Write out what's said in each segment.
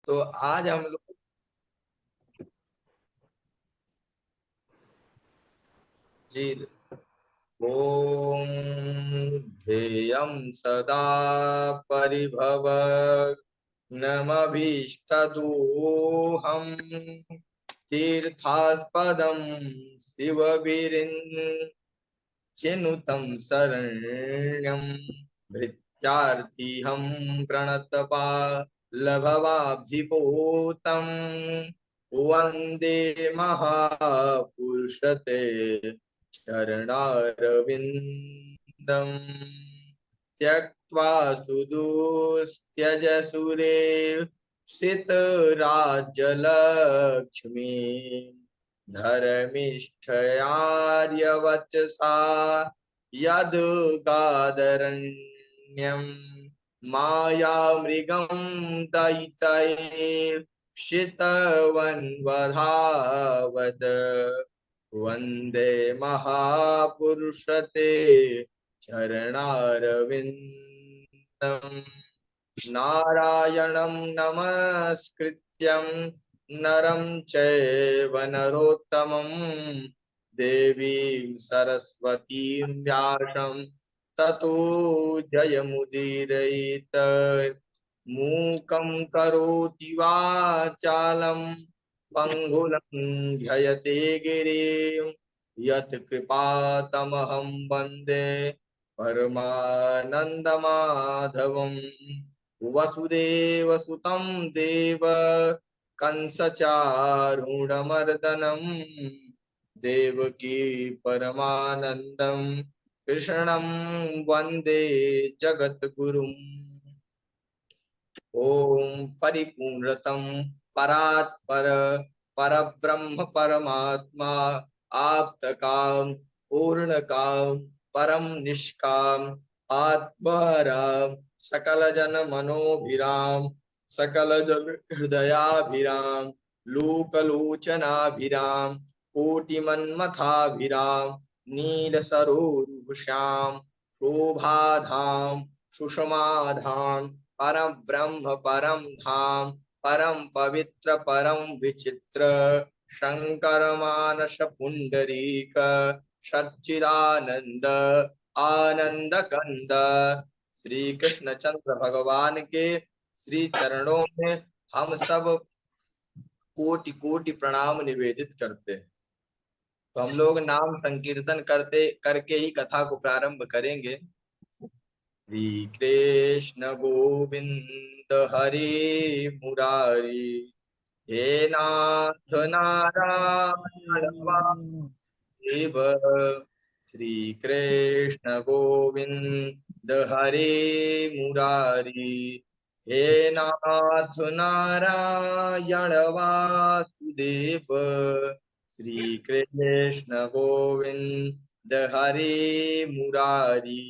तो आज हम लोग जी ओम ध्येयं सदा परिभवग्नमभीष्टदोहम् तीर्थास्पदं शिवविरिञ्चिनुतं शरण्यं भृत्यार्तिहं प्रणतपालभवाब्धिपोतम् वन्दे महापुरुषते चरणारविन्दम् त्यक्त्वा सुदुस्त्यज सुरे सितराज्यलक्ष्मी धर्मिष्ठयार्यवचसा यद्गादरण्यं मायामृगं दयितये शितवन्वधावद वन्दे महापुरुषते चरणारविन्दम् नारायणं नमस्कृत्यं नरं चैव नरोत्तमं देवीं सरस्वतीं व्यासं ततो जयमुदीरयेत् मूकं करोति वाचालं पङ्गुलं गिरिं यत्कृपातमहं वन्दे परमानन्दमाधवम् वसुदेवसुतं देव कंसचारूढमर्दनं देवकी परमानन्दं कृष्णं वन्दे जगद्गुरुम् ओम परिपूर्णतम परात्पर परब्रह्म परमात्मा आप्तकाम पूर्णकाम परम निष्काम आत्माराम सकल जन मनोभिराम सकल जन हृदयाभिराम लोकलोचनाभिराम कोटिमन्मथाभिराम नील सरोरुषाम शोभाधाम सुषमाधाम परम ब्रह्म परम धाम परम पवित्र परम विचित्र शंकर मानस पुंडरीक सच्चिदानंद आनंद कंद श्री कृष्ण चंद्र भगवान के श्री चरणों में हम सब कोटि कोटि प्रणाम निवेदित करते हैं। तो हम लोग नाम संकीर्तन करते करके ही कथा को प्रारंभ करेंगे। श्री कृष्ण गोविंद हरे मुरारी हे नाथ नारायण वासुदेव। श्री कृष्ण गोविंद हरे मुरारी हे नाथ नारायण वासुदेव। श्री कृष्ण गोविंद हरे मुरारी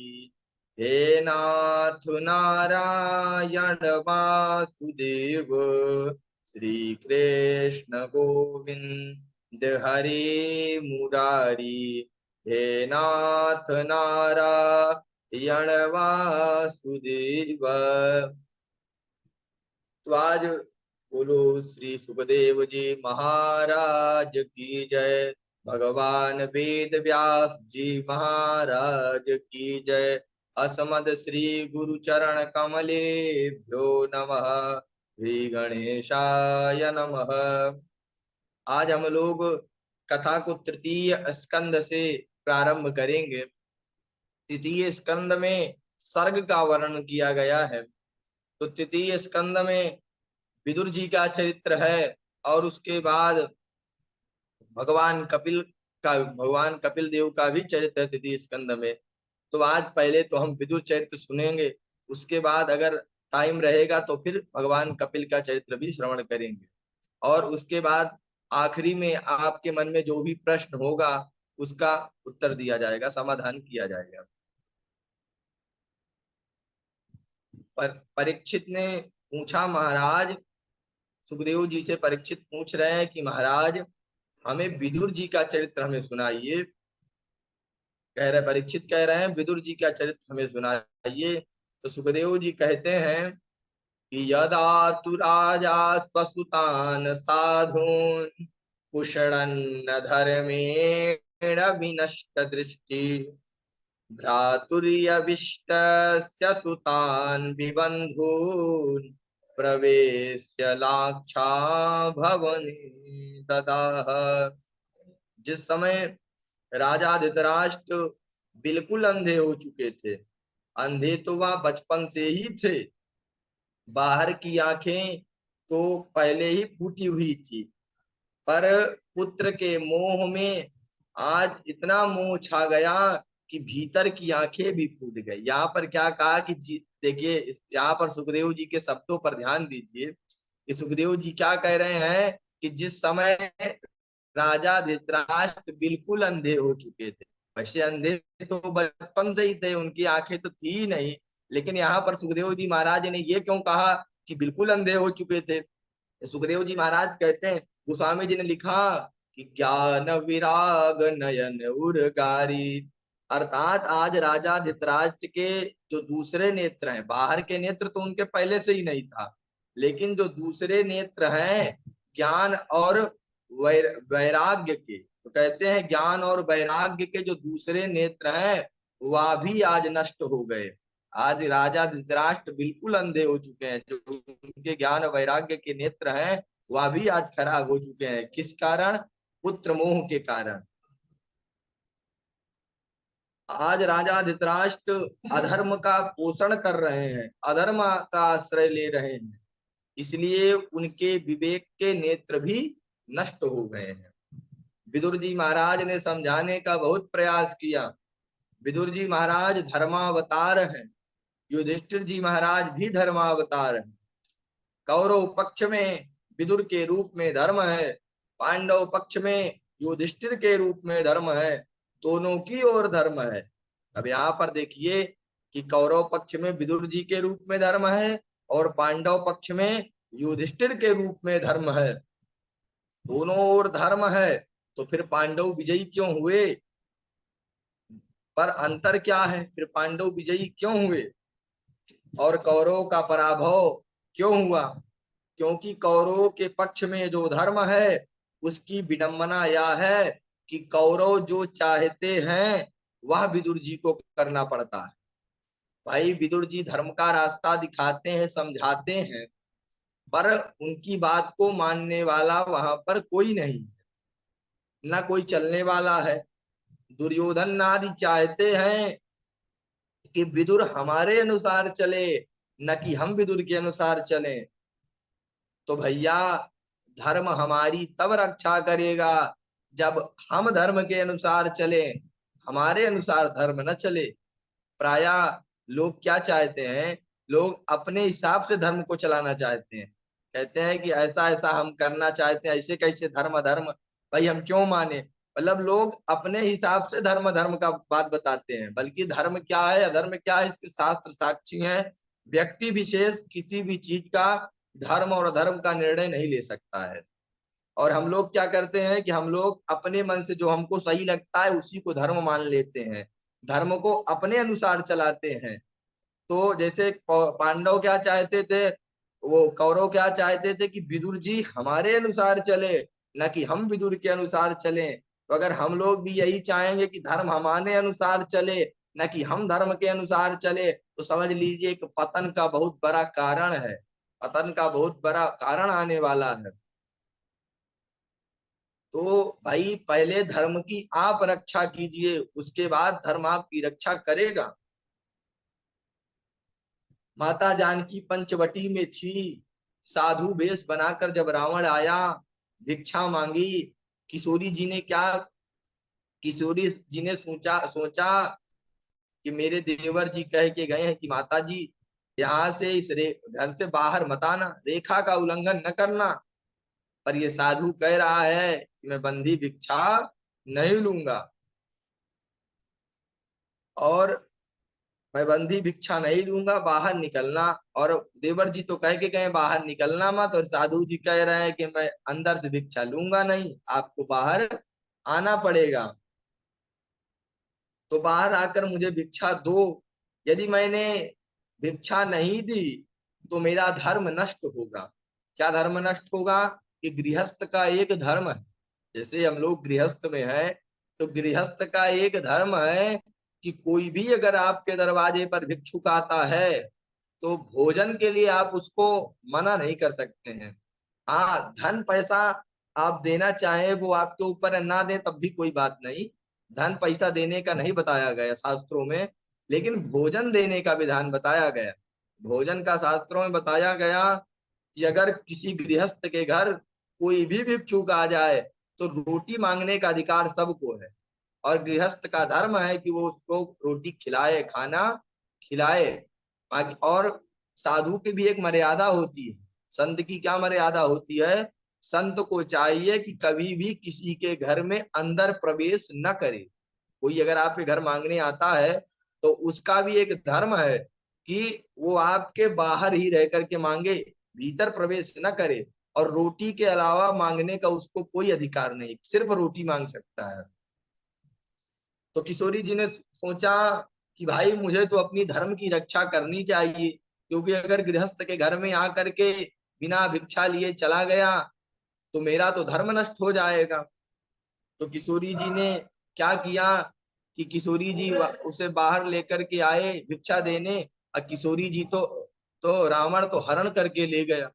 हे नाथ नारायण वासुदेव। श्री कृष्ण गोविंद हरे मुरारी हे नाथ नारायण वासुदेव। तो आज बोलो श्री सुखदेव जी महाराज की जय। भगवान वेद व्यास जी महाराज की जय। असमद श्री गुरु चरण कमलेभ्यो नमः। श्री गणेशाय नमः। आज हम लोग कथा को तृतीय स्कंद से प्रारंभ करेंगे। तृतीय स्कंद में सर्ग का वर्णन किया गया है। तो तृतीय स्कंद में विदुर जी का चरित्र है और उसके बाद भगवान कपिल देव का भी चरित्र है तृतीय स्कंद में। तो आज पहले तो हम विदुर चरित्र सुनेंगे, उसके बाद अगर टाइम रहेगा तो फिर भगवान कपिल का चरित्र भी श्रवण करेंगे और उसके बाद आखिरी में आपके मन में जो भी प्रश्न होगा उसका उत्तर दिया जाएगा, समाधान किया जाएगा। परीक्षित ने पूछा, महाराज सुखदेव जी से परीक्षित पूछ रहे हैं कि महाराज हमें विदुर जी का चरित्र हमें सुनाइए। परीक्षित कह रहे हैं विदुर जी का चरित्र हमें सुनाइए। तो सुखदेव जी कहते हैं कि यदा तु राजा स्वसुतान् साधून् पुषणन्न धर्मेण विनष्ट दृष्टि भ्रातुर्यविष्टस्य सुतान् विबन्धून् प्रवेश्य लाक्षा भवने ददाह। जिस समय राजा धृतराष्ट्र बिल्कुल अंधे हो चुके थे, अंधे तो वह बचपन से ही थे, बाहर की आंखें तो पहले ही फूटी हुई थी, पर पुत्र के मोह में आज इतना मोह छा गया कि भीतर की आंखें भी फूट गई। यहाँ पर क्या कहा कि देखिए, यहाँ पर सुखदेव जी के शब्दों पर ध्यान दीजिए कि सुखदेव जी क्या कह रहे हैं कि जिस समय राजा धृतराष्ट्र बिल्कुल अंधे हो चुके थे, वैसे अंधे तो बचपन से ही थे, उनकी आंखें तो थी ही नहीं, लेकिन यहाँ पर सुखदेव जी महाराज ने ये क्यों कहा कि बिल्कुल अंधे हो चुके थे? सुखदेव जी महाराज कहते हैं, गोस्वामी जी ने लिखा कि ज्ञान विराग नयन उर्गारी, अर्थात आज राजा धृतराष्ट्र के जो दूसरे नेत्र हैं, बाहर के नेत्र तो उनके पहले से ही नहीं था, लेकिन जो दूसरे नेत्र हैं ज्ञान और वैराग्य के, तो कहते हैं ज्ञान और वैराग्य के जो दूसरे नेत्र हैं वह भी आज नष्ट हो गए। आज राजा धृतराष्ट्र बिल्कुल अंधे हो चुके हैं, जो उनके ज्ञान वैराग्य के नेत्र हैं वह भी आज खराब हो चुके हैं। किस कारण? पुत्र मोह के कारण। आज राजा धृतराष्ट्र अधर्म का पोषण कर रहे हैं, अधर्म का आश्रय ले रहे हैं, इसलिए उनके विवेक के नेत्र भी नष्ट हो गए हैं। विदुर जी महाराज ने समझाने का बहुत प्रयास किया। विदुर जी महाराज धर्मावतार हैं, युधिष्ठिर जी महाराज भी धर्मावतार हैं। कौरव पक्ष में विदुर के रूप में धर्म है, पांडव पक्ष में युधिष्ठिर के रूप में धर्म है, दोनों की ओर धर्म है। अब यहाँ पर देखिए कि कौरव पक्ष में विदुर जी के रूप में धर्म है और पांडव पक्ष में युधिष्ठिर के रूप में धर्म है, दोनों ओर धर्म है, तो फिर पांडव विजयी क्यों हुए? पर अंतर क्या है, फिर पांडव विजयी क्यों हुए और कौरव का पराभव क्यों हुआ? क्योंकि कौरवों के पक्ष में जो धर्म है उसकी विडंबना यह है कि कौरव जो चाहते हैं वह विदुर जी को करना पड़ता है। भाई विदुर जी धर्म का रास्ता दिखाते हैं, समझाते हैं, पर उनकी बात को मानने वाला वहां पर कोई नहीं, ना कोई चलने वाला है। दुर्योधन आदि चाहते हैं कि विदुर हमारे अनुसार चले, न कि हम विदुर के अनुसार चलें। तो भैया धर्म हमारी तब रक्षा करेगा जब हम धर्म के अनुसार चले, हमारे अनुसार धर्म न चले। प्राय लोग क्या चाहते हैं, लोग अपने हिसाब से धर्म को चलाना चाहते हैं, कहते हैं कि ऐसा ऐसा हम करना चाहते हैं, ऐसे कैसे धर्म धर्म, भाई हम क्यों माने? मतलब लोग अपने हिसाब से धर्म धर्म का बात बताते हैं, बल्कि धर्म क्या है अधर्म क्या है इसके शास्त्र साक्षी हैं। व्यक्ति विशेष किसी भी चीज का धर्म और अधर्म का निर्णय नहीं ले सकता है। और हम लोग क्या करते हैं कि हम लोग अपने मन से जो हमको सही लगता है उसी को धर्म मान लेते हैं, धर्म को अपने अनुसार चलाते हैं। तो जैसे पांडव क्या चाहते थे, वो कौरव क्या चाहते थे कि विदुर जी हमारे अनुसार चले, न कि हम विदुर के अनुसार चलें। तो अगर हम लोग भी यही चाहेंगे कि धर्म हमारे अनुसार चले, न कि हम धर्म के अनुसार चले, तो समझ लीजिए कि पतन का बहुत बड़ा कारण है, पतन का बहुत बड़ा कारण आने वाला है। तो भाई पहले धर्म की आप रक्षा कीजिए, उसके बाद धर्म आपकी रक्षा करेगा। माता जानकी पंचवटी में थी, साधु वेश बनाकर जब रावण आया, भिक्षा मांगी। किशोरी जी ने क्या, किशोरी जी ने सोचा सोचा कि मेरे देवर जी कह के गए हैं कि माता जी यहाँ से इस घर से बाहर मत आना, रेखा का उल्लंघन न करना। पर ये साधु कह रहा है कि मैं बंधी भिक्षा नहीं लूंगा, और मैं बंदी भिक्षा नहीं लूंगा, बाहर निकलना। और देवर जी तो कह के गए बाहर निकलना मत, और साधु जी कह रहे हैं कि मैं अंदर से भिक्षा लूंगा नहीं, आपको बाहर आना पड़ेगा। तो बाहर आकर मुझे भिक्षा दो। यदि मैंने भिक्षा नहीं दी तो मेरा धर्म नष्ट होगा। क्या धर्म नष्ट होगा? कि गृहस्थ का एक धर्म है, जैसे हम लोग गृहस्थ में है, तो गृहस्थ का एक धर्म है कि कोई भी अगर आपके दरवाजे पर भिक्षुक आता है तो भोजन के लिए आप उसको मना नहीं कर सकते हैं। हाँ, धन पैसा आप देना चाहे वो आपके ऊपर है, ना दे तब भी कोई बात नहीं, धन पैसा देने का नहीं बताया गया शास्त्रों में, लेकिन भोजन देने का विधान बताया गया। भोजन का शास्त्रों में बताया गया कि अगर किसी गृहस्थ के घर कोई भी भिक्षुक आ जाए तो रोटी मांगने का अधिकार सबको है, और गृहस्थ का धर्म है कि वो उसको रोटी खिलाए, खाना खिलाए। और साधु की भी एक मर्यादा होती है। संत की क्या मर्यादा होती है? संत को चाहिए कि कभी भी किसी के घर में अंदर प्रवेश न करे। कोई अगर आपके घर मांगने आता है तो उसका भी एक धर्म है कि वो आपके बाहर ही रह करके मांगे, भीतर प्रवेश न करे। और रोटी के अलावा मांगने का उसको कोई अधिकार नहीं, सिर्फ रोटी मांग सकता है। तो किशोरी जी ने सोचा कि भाई मुझे तो अपनी धर्म की रक्षा करनी चाहिए, क्योंकि अगर गृहस्थ के घर में आकर के बिना भिक्षा लिए चला गया तो मेरा तो धर्म नष्ट हो जाएगा। तो किशोरी जी ने क्या किया कि किशोरी जी उसे बाहर लेकर के आए भिक्षा देने, और किशोरी जी तो रावण तो हरण करके ले गया।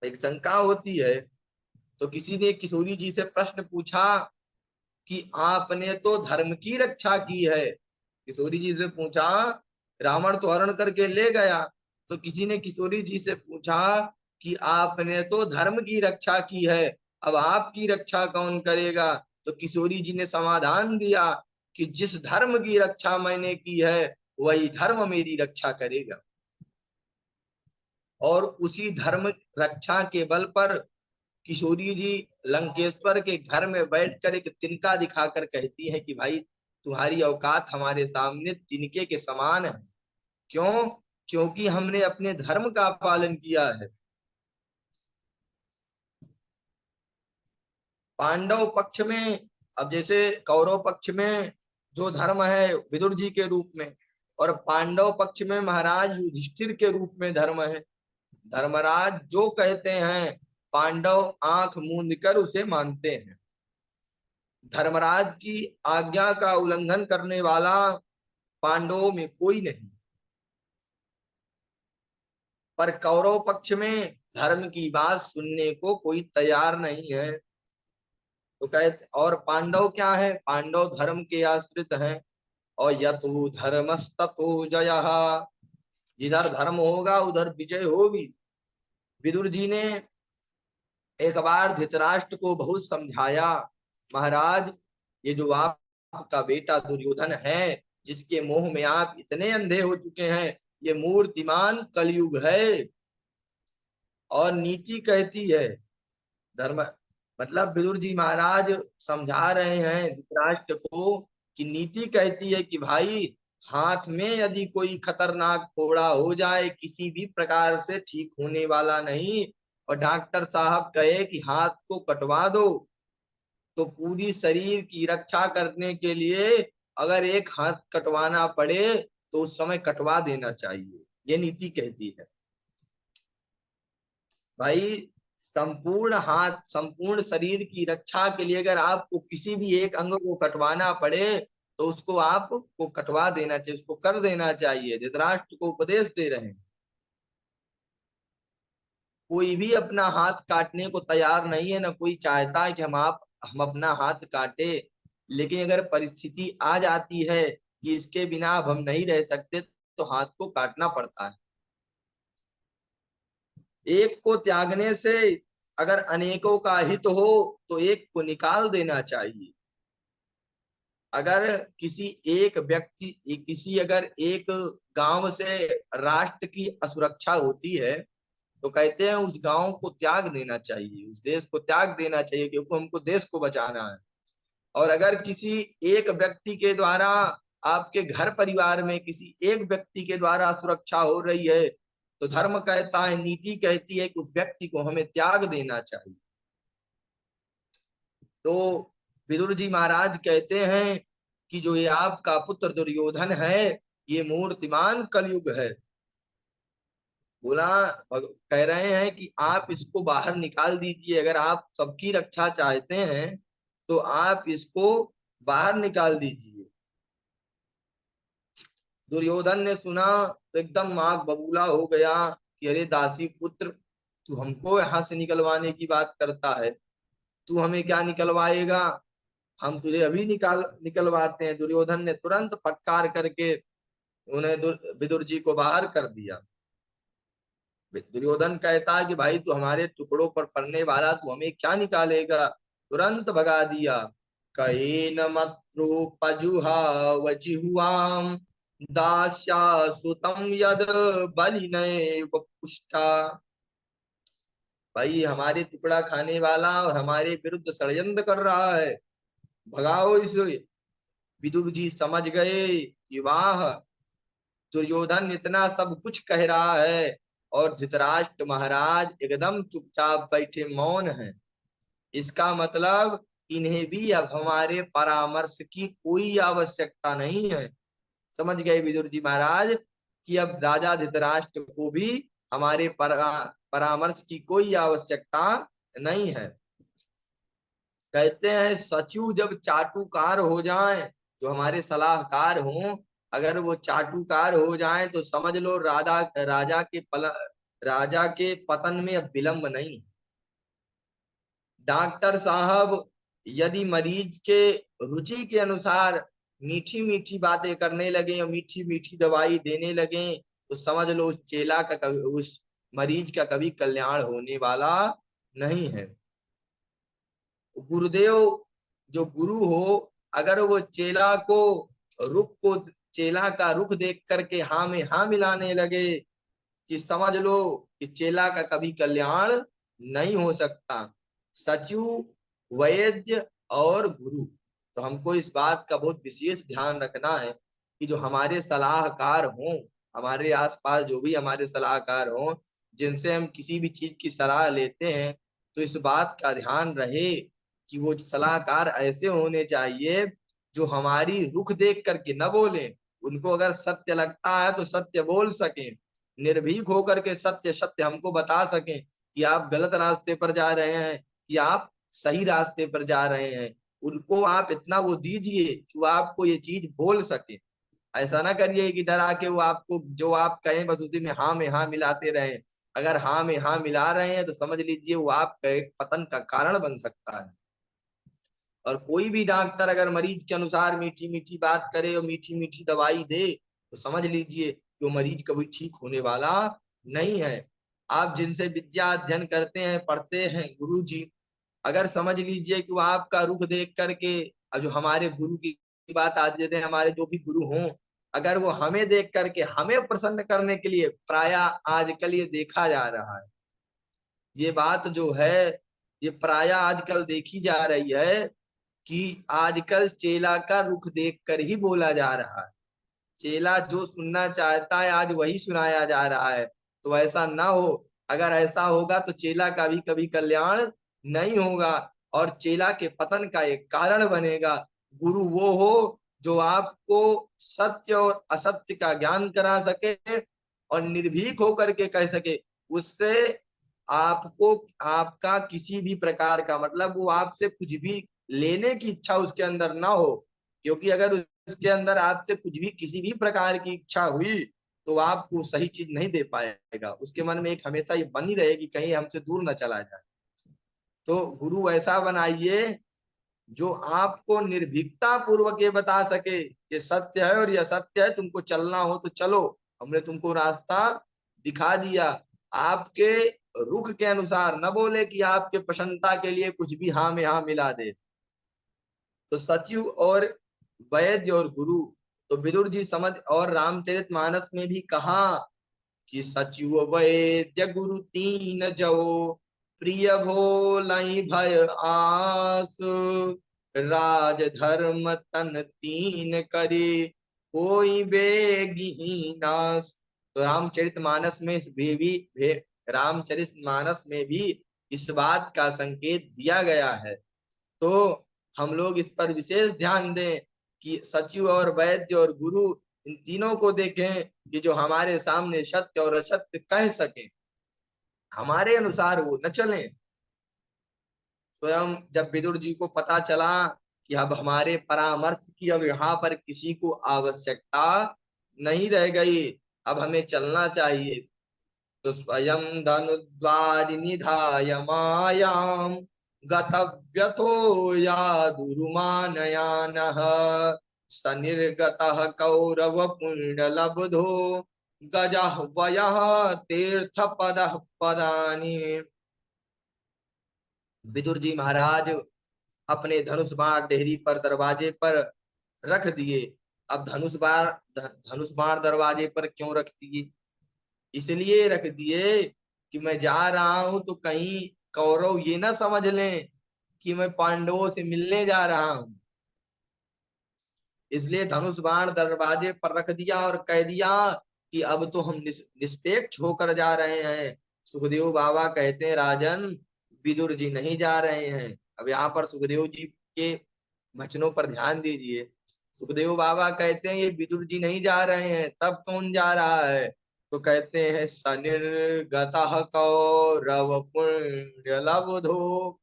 एक शंका होती है, तो किसी ने किशोरी जी से प्रश्न पूछा कि आपने तो धर्म की रक्षा की है। किशोरी जी से पूछा, रावण तो हरण करके ले गया, तो किसी ने किशोरी जी से पूछा कि आपने तो धर्म की रक्षा की है, अब आपकी रक्षा कौन करेगा? तो किशोरी जी ने समाधान दिया कि जिस धर्म की रक्षा मैंने की है वही धर्म मेरी रक्षा करेगा। और उसी धर्म रक्षा के बल पर किशोरी जी लंकेश्वर के घर में बैठकर एक तिनका दिखाकर कहती है कि भाई तुम्हारी औकात हमारे सामने तिनके के समान है। क्यों? क्योंकि हमने अपने धर्म का पालन किया है। पांडव पक्ष में, अब जैसे कौरव पक्ष में जो धर्म है विदुर जी के रूप में, और पांडव पक्ष में महाराज युधिष्ठिर के रूप में धर्म है। धर्मराज जो कहते हैं पांडव आंख मूंद कर उसे मानते हैं। धर्मराज की आज्ञा का उल्लंघन करने वाला पांडवों में कोई नहीं। पर कौरव पक्ष में धर्म की बात सुनने को कोई तैयार नहीं है। तो कहते, और पांडव क्या है? पांडव धर्म के आश्रित हैं। और यतु धर्मस्ततो जयः, जिधर धर्म होगा उधर विजय होगी। विदुर जी ने एक बार धृतराष्ट्र को बहुत समझाया, महाराज ये जो आपका बेटा दुर्योधन है, जिसके मोह में आप इतने अंधे हो चुके हैं, ये मूर्तिमान कलयुग है। और नीति कहती है, धर्म मतलब विदुर जी महाराज समझा रहे हैं धृतराष्ट्र को कि नीति कहती है कि भाई हाथ में यदि कोई खतरनाक फोड़ा हो जाए, किसी भी प्रकार से ठीक होने वाला नहीं, और डॉक्टर साहब कहे कि हाथ को कटवा दो, तो पूरी शरीर की रक्षा करने के लिए अगर एक हाथ कटवाना पड़े तो उस समय कटवा देना चाहिए, ये नीति कहती है। भाई संपूर्ण हाथ, संपूर्ण शरीर की रक्षा के लिए अगर आपको किसी भी एक अंग को कटवाना पड़े तो उसको आपको कटवा देना चाहिए, उसको कर देना चाहिए। धृतराष्ट्र को उपदेश दे रहे हैं। कोई भी अपना हाथ काटने को तैयार नहीं है, ना कोई चाहता है कि हम अपना हाथ काटे, लेकिन अगर परिस्थिति आ जाती है कि इसके बिना अब हम नहीं रह सकते तो हाथ को काटना पड़ता है। एक को त्यागने से अगर अनेकों का हित हो तो एक को निकाल देना चाहिए। अगर किसी एक व्यक्ति, किसी अगर एक गांव से राष्ट्र की असुरक्षा होती है तो कहते हैं उस गांव को त्याग देना चाहिए, उस देश को त्याग देना चाहिए, क्योंकि हमको देश को बचाना है। और अगर किसी एक व्यक्ति के द्वारा, आपके घर परिवार में किसी एक व्यक्ति के द्वारा सुरक्षा हो रही है तो धर्म कहता है, नीति कहती है कि उस व्यक्ति को हमें त्याग देना चाहिए। तो विदुर जी महाराज कहते हैं कि जो ये आपका पुत्र दुर्योधन है ये मूर्तिमान कलयुग है। बोला, कह रहे हैं कि आप इसको बाहर निकाल दीजिए, अगर आप सबकी रक्षा चाहते हैं तो आप इसको बाहर निकाल दीजिए। दुर्योधन ने सुना तो एकदम आग बबूला हो गया कि अरे दासी पुत्र, तू हमको यहाँ से निकलवाने की बात करता है, तू हमें क्या निकलवाएगा, हम तुझे अभी निकलवाते हैं। दुर्योधन ने तुरंत फटकार करके उन्हें विदुर जी को बाहर कर दिया। दुर्योधन कहता है कि भाई तू हमारे टुकड़ों पर पड़ने वाला, तू हमें क्या निकालेगा, तुरंत भगा दिया। कहेन मत्रो पजुहावजिह्वाम दास्या सुतम यद बलिनैव पुष्टा। भाई हमारे टुकड़ा खाने वाला और हमारे विरुद्ध षड्यंत्र कर रहा है, भगाओ इसे। विदुर जी समझ गए कि वाह, दुर्योधन इतना सब कुछ कह रहा है और धृतराष्ट्र महाराज एकदम चुपचाप बैठे मौन हैं। इसका मतलब इन्हें भी अब हमारे परामर्श की कोई आवश्यकता नहीं है। समझ गए विदुर जी महाराज कि अब राजा धृतराष्ट्र को भी हमारे परामर्श की कोई आवश्यकता नहीं है। कहते हैं सचिव जब चाटुकार हो जाएं, जो हमारे सलाहकार हों, अगर वो चाटुकार हो जाएं तो समझ लो राजा के पतन में अब विलंब नहीं। डॉक्टर साहब यदि मरीज के रुचि के अनुसार मीठी मीठी बातें करने लगे और मीठी मीठी दवाई देने लगे तो समझ लो उस चेला का कभी, उस मरीज का कभी कल्याण होने वाला नहीं है। गुरुदेव जो गुरु हो, अगर वो चेला का रुख देख करके हाँ में हाँ मिलाने लगे कि समझ लो कि चेला का कभी कल्याण नहीं हो सकता। सचिव, वैद्य और गुरु, तो हमको इस बात का बहुत विशेष ध्यान रखना है कि जो हमारे सलाहकार हों, हमारे आसपास जो भी हमारे सलाहकार हों, जिनसे हम किसी भी चीज की सलाह लेते हैं, तो इस बात का ध्यान रहे कि वो सलाहकार ऐसे होने चाहिए जो हमारी रुख देख करके न बोले, उनको अगर सत्य लगता है तो सत्य बोल सके, निर्भीक होकर के सत्य सत्य हमको बता सकें कि आप गलत रास्ते पर जा रहे हैं कि आप सही रास्ते पर जा रहे हैं। उनको आप इतना वो दीजिए कि वो आपको ये चीज बोल सके। ऐसा ना करिए कि डरा के वो आपको जो आप कहें बस उसी में हाँ मिलाते रहे। अगर हाँ में हाँ मिला रहे हैं तो समझ लीजिए वो आपका एक पतन का कारण बन सकता है। और कोई भी डॉक्टर अगर मरीज के अनुसार मीठी मीठी बात करे और मीठी मीठी दवाई दे तो समझ लीजिए कि वो मरीज कभी ठीक होने वाला नहीं है। आप जिनसे विद्या अध्ययन करते हैं, पढ़ते हैं, गुरु जी, अगर समझ लीजिए कि वो आपका रुख देख करके, अब जो हमारे गुरु की बात आज देते हैं, हमारे जो भी गुरु हों, अगर वो हमें देख करके हमें प्रसन्न करने के लिए, प्राय आजकल ये देखा जा रहा है, ये बात जो है ये प्राय आजकल देखी जा रही है कि आजकल चेला का रुख देख कर ही बोला जा रहा है। चेला जो सुनना चाहता है आज वही सुनाया जा रहा है। तो ऐसा ना हो, अगर ऐसा होगा तो चेला का भी कभी कल्याण नहीं होगा और चेला के पतन का एक कारण बनेगा। गुरु वो हो जो आपको सत्य और असत्य का ज्ञान करा सके और निर्भीक होकर के कह सके, उससे आपको आपका किसी भी प्रकार का मतलब वो आपसे कुछ भी लेने की इच्छा उसके अंदर ना हो। क्योंकि अगर उसके अंदर आपसे कुछ भी किसी भी प्रकार की इच्छा हुई तो आपको सही चीज नहीं दे पाएगा। उसके मन में एक हमेशा ये बनी रहेगी कहीं हमसे दूर न चला जाए। तो गुरु ऐसा बनाइए जो आपको निर्भीकता पूर्वक ये बता सके कि सत्य है और यह सत्य है, तुमको चलना हो तो चलो, हमने तुमको रास्ता दिखा दिया। आपके रुख के अनुसार न बोले कि आपके प्रसन्नता के लिए कुछ भी हाँ में हाँ मिला दे। तो सचिव और वैद्य और गुरु, तो विदुर जी समझ, और रामचरितमानस में भी कहा कि सचिव वैद्य गुरु तीन जो प्रिय भोलई भय आस राज धर्म तन तीन करे कोई बेगी नास। तो रामचरितमानस में भी इस बात का संकेत दिया गया है। तो हम लोग इस पर विशेष ध्यान दें कि सचिव और वैद्य और गुरु इन तीनों को देखें कि जो हमारे सामने सत्य और असत्य कह सके, हमारे अनुसार वो न चलें। स्वयं जब विदुर जी को पता चला कि अब हमारे परामर्श की अब यहाँ पर किसी को आवश्यकता नहीं रह गई, अब हमें चलना चाहिए, तो स्वयं धनुद्वारि निधाय मायाम गतव्यथो यादुरुमानयानः सनिर्गतः कौरव पुण्यलब्धो गजः वयः तीर्थ पदः पदानि। विदुर जी महाराज अपने धनुष बाण डेहरी पर दरवाजे पर रख दिए। अब धनुष बाण दरवाजे पर क्यों रख दिए? इसलिए रख दिए कि मैं जा रहा हूं तो कहीं कौरव ये ना समझ लें कि मैं पांडवों से मिलने जा रहा हूं। इसलिए धनुष बाण दरवाजे पर रख दिया और कह दिया कि अब तो हम निष्पेक्ष होकर जा रहे हैं। सुखदेव बाबा कहते हैं राजन, विदुर जी नहीं जा रहे हैं। अब यहाँ पर सुखदेव जी के वचनों पर ध्यान दीजिए। सुखदेव बाबा कहते हैं ये विदुर जी नहीं जा रहे हैं, तब कौन जा रहा है? तो कहते हैं सनिर्गतः कौरव पुण्य लब्धो।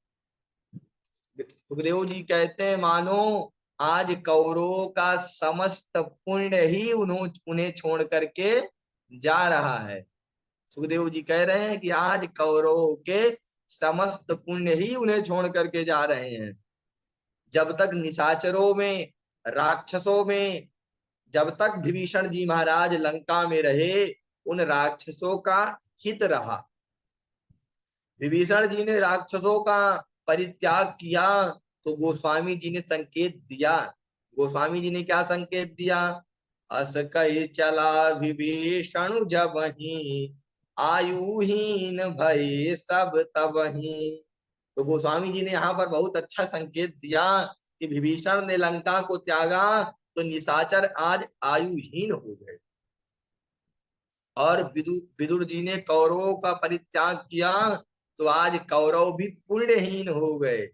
सुखदेव जी कहते हैं मानो आज कौरवों का समस्त पुण्य ही उन्हें छोड़ करके जा रहा है। सुखदेव जी कह रहे हैं कि आज कौरवों के समस्त पुण्य ही उन्हें छोड़ करके जा रहे हैं। जब तक निशाचरों में, राक्षसों में, जब तक विभीषण जी महाराज लंका में रहे, उन राक्षसों का हित रहा। विभीषण जी ने राक्षसों का परित्याग किया तो गोस्वामी जी ने संकेत दिया। गोस्वामी जी ने क्या संकेत दिया? अस कही चला विभीषण जबहि आयुहीन भय सब तबहि। तो गोस्वामी जी ने यहाँ पर बहुत अच्छा संकेत दिया कि विभीषण ने लंका को त्यागा तो निशाचर आज आयुहीन हो गए, और विदुर जी ने कौरवों का परित्याग किया तो आज कौरव भी पुण्यहीन हो गए।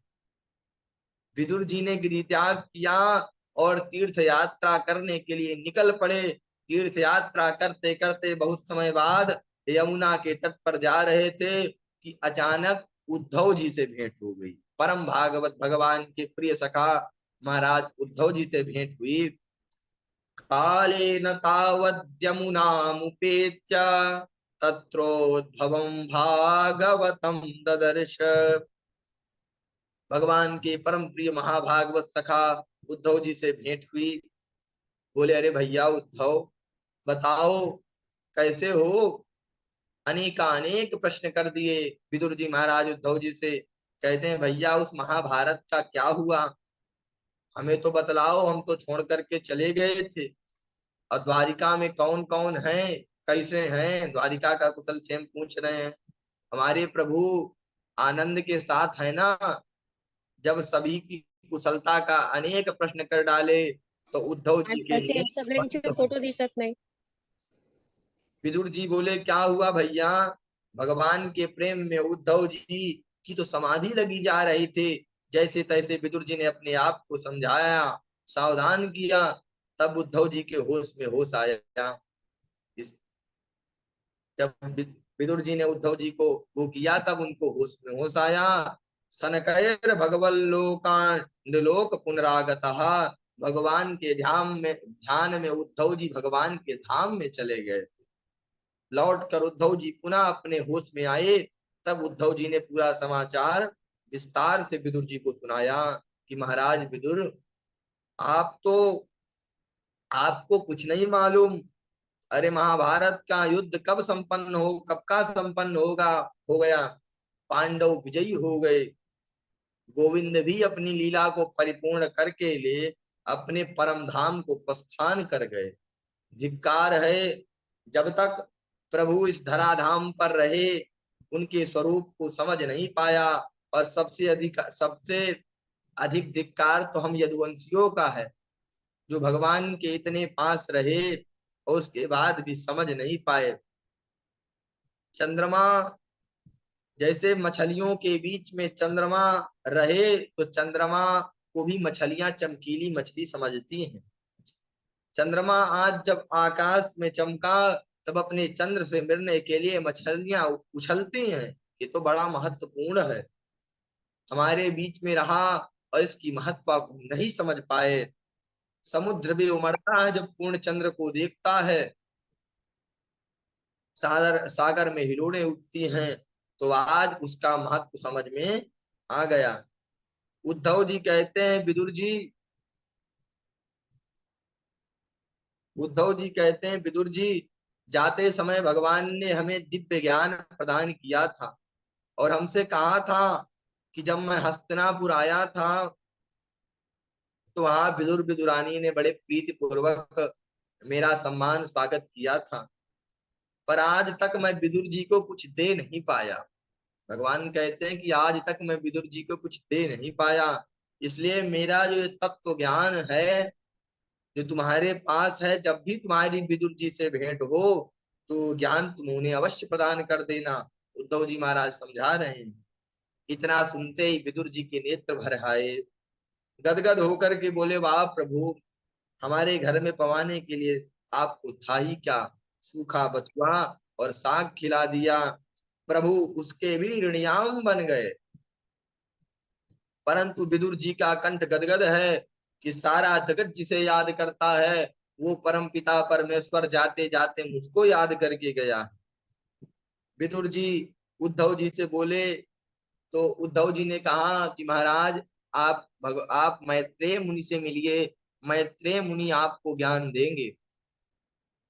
विदुर जी ने गिरि त्याग किया और तीर्थ यात्रा करने के लिए निकल पड़े। तीर्थ यात्रा करते करते बहुत समय बाद यमुना के तट पर जा रहे थे कि अचानक उद्धव जी से भेंट हो गई। परम भागवत भगवान के प्रिय सखा महाराज उद्धव जी से भेंट हुई। कालेन तावद्यमुनामुपेत्य तत्रोद्भवं भागवतं ददर्श। भगवान के परम प्रिय महाभागवत सखा उद्धव जी से भेंट हुई। बोले अरे भैया उद्धव, बताओ कैसे हो? अनेक प्रश्न कर दिए विदुर जी महाराज उद्धव जी से। कहते हैं भैया उस महाभारत का क्या हुआ, हमें तो बतलाओ, हम तो छोड़ करके चले गए थे। और द्वारिका में कौन कौन है, कैसे हैं, द्वारिका का कुशल क्षेम पूछ रहे हैं। हमारे प्रभु आनंद के साथ है ना। जब सभी की कुशलता का अनेक प्रश्न कर डाले तो उद्धव जी के नेत्र बंद हो फोटो दिसत नाही। विदुर जी बोले क्या हुआ भैया? भगवान के प्रेम में उद्धव जी की तो समाधि लगी जा रही थी। जैसे तैसे विदुर जी ने अपने आप को समझाया, सावधान किया, तब उद्धव जी के होश में होश आया। इस जब विदुर जी ने उद्धव जी को वो किया तब उनको होश में होश आया। सनकैर भगवल्लोकान लोक पुनरागतः। भगवान के ध्यान में उद्धव जी भगवान के धाम में चले गए। लौट कर उद्धव जी पुनः अपने होश में आए। तब उद्धव जी ने पूरा समाचार विस्तार से विदुर जी को सुनाया कि महाराज विदुर, आप तो आपको कुछ नहीं मालूम। अरे महाभारत का युद्ध कब संपन्न हो, कब का संपन्न होगा, हो गया। पांडव विजयी हो गए। गोविंद भी अपनी लीला को परिपूर्ण करके ले अपने परम धाम को प्रस्थान कर गए। धिक्कार है, जब तक प्रभु इस धराधाम पर रहे उनके स्वरूप को समझ नहीं पाया। और सबसे अधिक धिक्कार तो हम यदुवंशियों का है, जो भगवान के इतने पास रहे और उसके बाद भी समझ नहीं पाए। चंद्रमा जैसे मछलियों के बीच में चंद्रमा रहे तो चंद्रमा को भी मछलियां चमकीली मछली समझती हैं। चंद्रमा आज जब आकाश में चमका तब अपने चंद्र से मिलने के लिए मछलियां उछलती हैं। ये तो बड़ा महत्वपूर्ण है, हमारे बीच में रहा और इसकी महत्ता को नहीं समझ पाए। समुद्र भी उमड़ता है जब पूर्ण चंद्र को देखता है, सागर सागर में हिलोरें उठती हैं, तो आज उसका महत्व समझ में आ गया। उद्धव जी कहते हैं विदुर जी, उद्धव जी कहते हैं विदुर जी, जाते समय भगवान ने हमें दिव्य ज्ञान प्रदान किया था और हमसे कहा था कि जब मैं हस्तिनापुर आया था तो वहां विदुर विदुरानी ने बड़े प्रीति पूर्वक मेरा सम्मान स्वागत किया था, पर आज तक मैं विदुर जी को कुछ दे नहीं पाया। भगवान कहते हैं कि आज तक मैं विदुर जी को कुछ दे नहीं पाया, इसलिए मेरा जो ये तत्व ज्ञान है जो तुम्हारे पास है, जब भी तुम्हारी विदुर जी से भेंट हो तो ज्ञान तुम उन्हें अवश्य प्रदान कर देना। उद्धव जी महाराज समझा रहे हैं। इतना सुनते ही विदुर जी के नेत्र भर आए, गदगद होकर के बोले, वाह प्रभु, हमारे घर में पवाने के लिए आपको था ही क्या, सूखा बथुआ और साग खिला दिया, प्रभु उसके भी ऋणियाम बन गए। परंतु विदुर जी का कंठ गदगद है कि सारा जगत जिसे याद करता है वो परम पिता परमेश्वर जाते जाते मुझको याद करके गया। विदुर जी उद्धव जी से बोले, तो उद्धव जी ने कहा कि महाराज आप मैत्रेय मुनि से मिलिए, मैत्रेय मुनि आपको ज्ञान देंगे।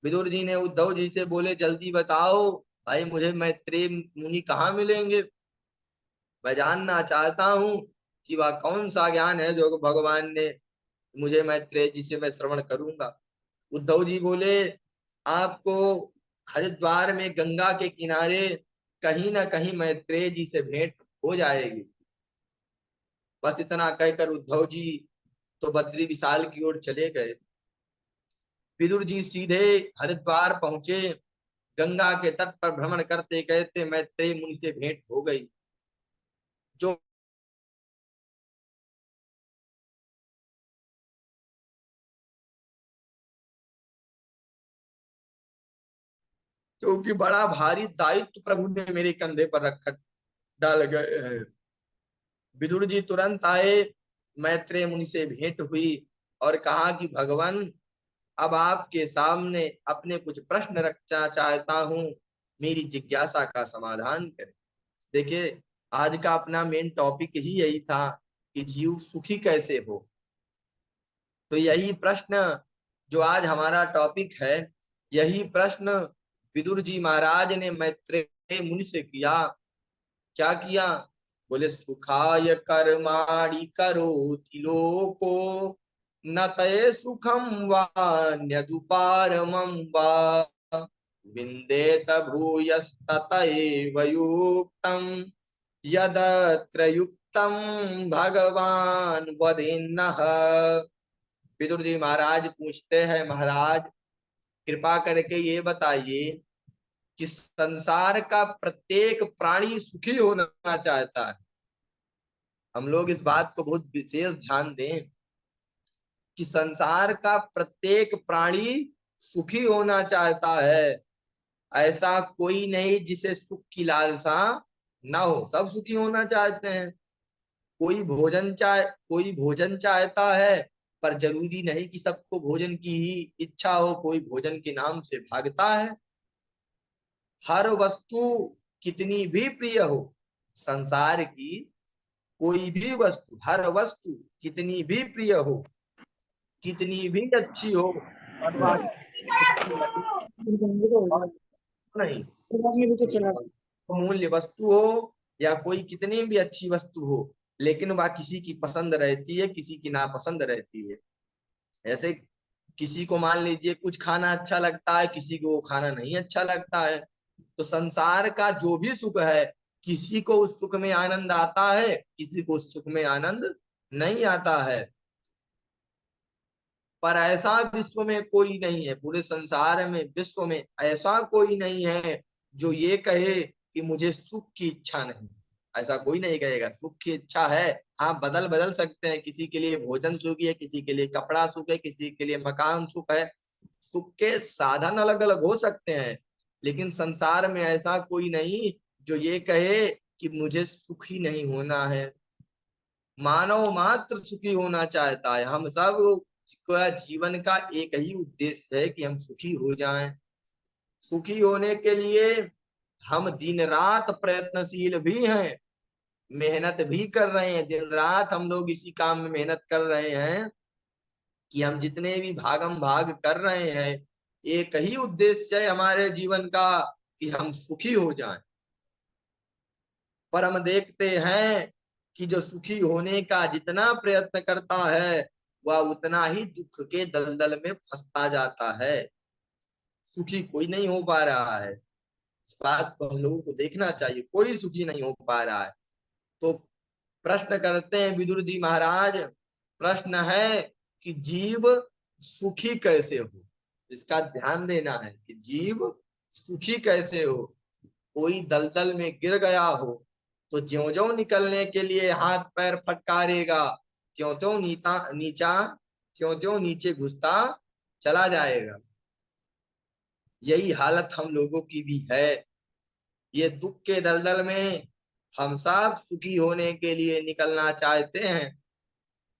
विदुर जी ने उद्धव जी से बोले, जल्दी बताओ भाई, मुझे मैत्रेय मुनि कहाँ मिलेंगे, मैं जानना चाहता हूँ कि वह कौन सा ज्ञान है जो भगवान ने मुझे मैत्रेय जी से मैं श्रवण करूंगा। उद्धव जी बोले, आपको हरिद्वार में गंगा के किनारे कहीं ना कहीं मैत्रेय जी से भेंट हो जाएगी। बस इतना कहकर उद्धव जी तो बद्री विशाल की ओर चले गए। विदुर जी सीधे हरिद्वार पहुंचे, गंगा के तट पर भ्रमण करते कहते मैत्रेय मुनि से भेंट हो गई। जो क्योंकि बड़ा भारी दायित्व प्रभु ने मेरे कंधे पर रख डाल गए हैं। विदुर जी तुरंत आए, मैत्रेय मुनि से भेंट हुई और कहा कि भगवान, अब आपके सामने अपने कुछ प्रश्न रखना चाहता हूँ, मेरी जिज्ञासा का समाधान करें। देखिए, आज का अपना मेन टॉपिक ही यही था कि जीव सुखी कैसे हो। तो यही प्रश्न जो आज हमारा टॉपिक है, यही प्रश्न विदुर जी महाराज ने मैत्रेय मुनि से किया। क्या किया? बोले, सुखाय कर्माणि करोति लोको न तये सुखम वान्यदुपारमं वा विन्देत भूयस्ततैव युक्तं यदत्र युक्तं भगवान वदेन्नः। विदुर जी महाराज पूछते हैं, महाराज कृपा करके ये बताइए कि संसार का प्रत्येक प्राणी सुखी होना चाहता है। हम लोग इस बात को बहुत विशेष ध्यान दें कि संसार का प्रत्येक प्राणी सुखी होना चाहता है। ऐसा कोई नहीं जिसे सुख की लालसा ना हो, सब सुखी होना चाहते हैं। कोई भोजन चाहता है, पर जरूरी नहीं कि सबको भोजन की ही इच्छा हो, कोई भोजन के नाम से भागता है। हर वस्तु कितनी भी प्रिय हो, संसार की कोई भी वस्तु, हर वस्तु कितनी भी प्रिय हो, कितनी भी अच्छी हो, और वह अच्छी नहीं, और नहीं मूल्य वस्तु हो या कोई कितनी भी अच्छी वस्तु हो, लेकिन वह किसी की पसंद रहती है, किसी की नापसंद रहती है। ऐसे किसी को मान लीजिए कुछ खाना अच्छा लगता है, किसी को वो खाना नहीं अच्छा लगता है। तो संसार का जो भी सुख है, किसी को उस सुख में आनंद आता है, किसी को उस सुख में आनंद नहीं आता है। पर ऐसा विश्व में कोई नहीं है, पूरे संसार में विश्व में ऐसा कोई नहीं है जो ये कहे कि मुझे सुख की इच्छा नहीं। ऐसा कोई नहीं कहेगा। सुख की इच्छा है, हाँ बदल बदल सकते हैं, किसी के लिए भोजन सुख है, किसी के लिए कपड़ा सुख है, किसी के लिए मकान सुख है। सुख के साधन अलग अलग हो सकते हैं, लेकिन संसार में ऐसा कोई नहीं जो ये कहे कि मुझे सुखी नहीं होना है। मानव मात्र सुखी होना चाहता है। हम सब का जीवन का एक ही उद्देश्य है कि हम सुखी हो जाएं। सुखी होने के लिए हम दिन रात प्रयत्नशील भी हैं, मेहनत भी कर रहे हैं। दिन रात हम लोग इसी काम में मेहनत कर रहे हैं कि हम जितने भी भागम भाग कर रहे हैं, एक ही उद्देश्य है हमारे जीवन का कि हम सुखी हो जाएं। पर हम देखते हैं कि जो सुखी होने का जितना प्रयत्न करता है, वह उतना ही दुख के दलदल में फंसता जाता है। सुखी कोई नहीं हो पा रहा है। इस बात को हम लोगों को देखना चाहिए, कोई सुखी नहीं हो पा रहा है। तो प्रश्न करते हैं विदुर जी महाराज, प्रश्न है कि जीव सुखी कैसे हो। इसका ध्यान देना है कि जीव सुखी कैसे हो। कोई दलदल में गिर गया हो तो ज्यों ज्यों निकलने के लिए हाथ पैर फटकारेगा, त्यों त्यों त्यों त्यों नीचे घुसता चला जाएगा। यही हालत हम लोगों की भी है। ये दुख के दलदल में हम सब सुखी होने के लिए निकलना चाहते हैं,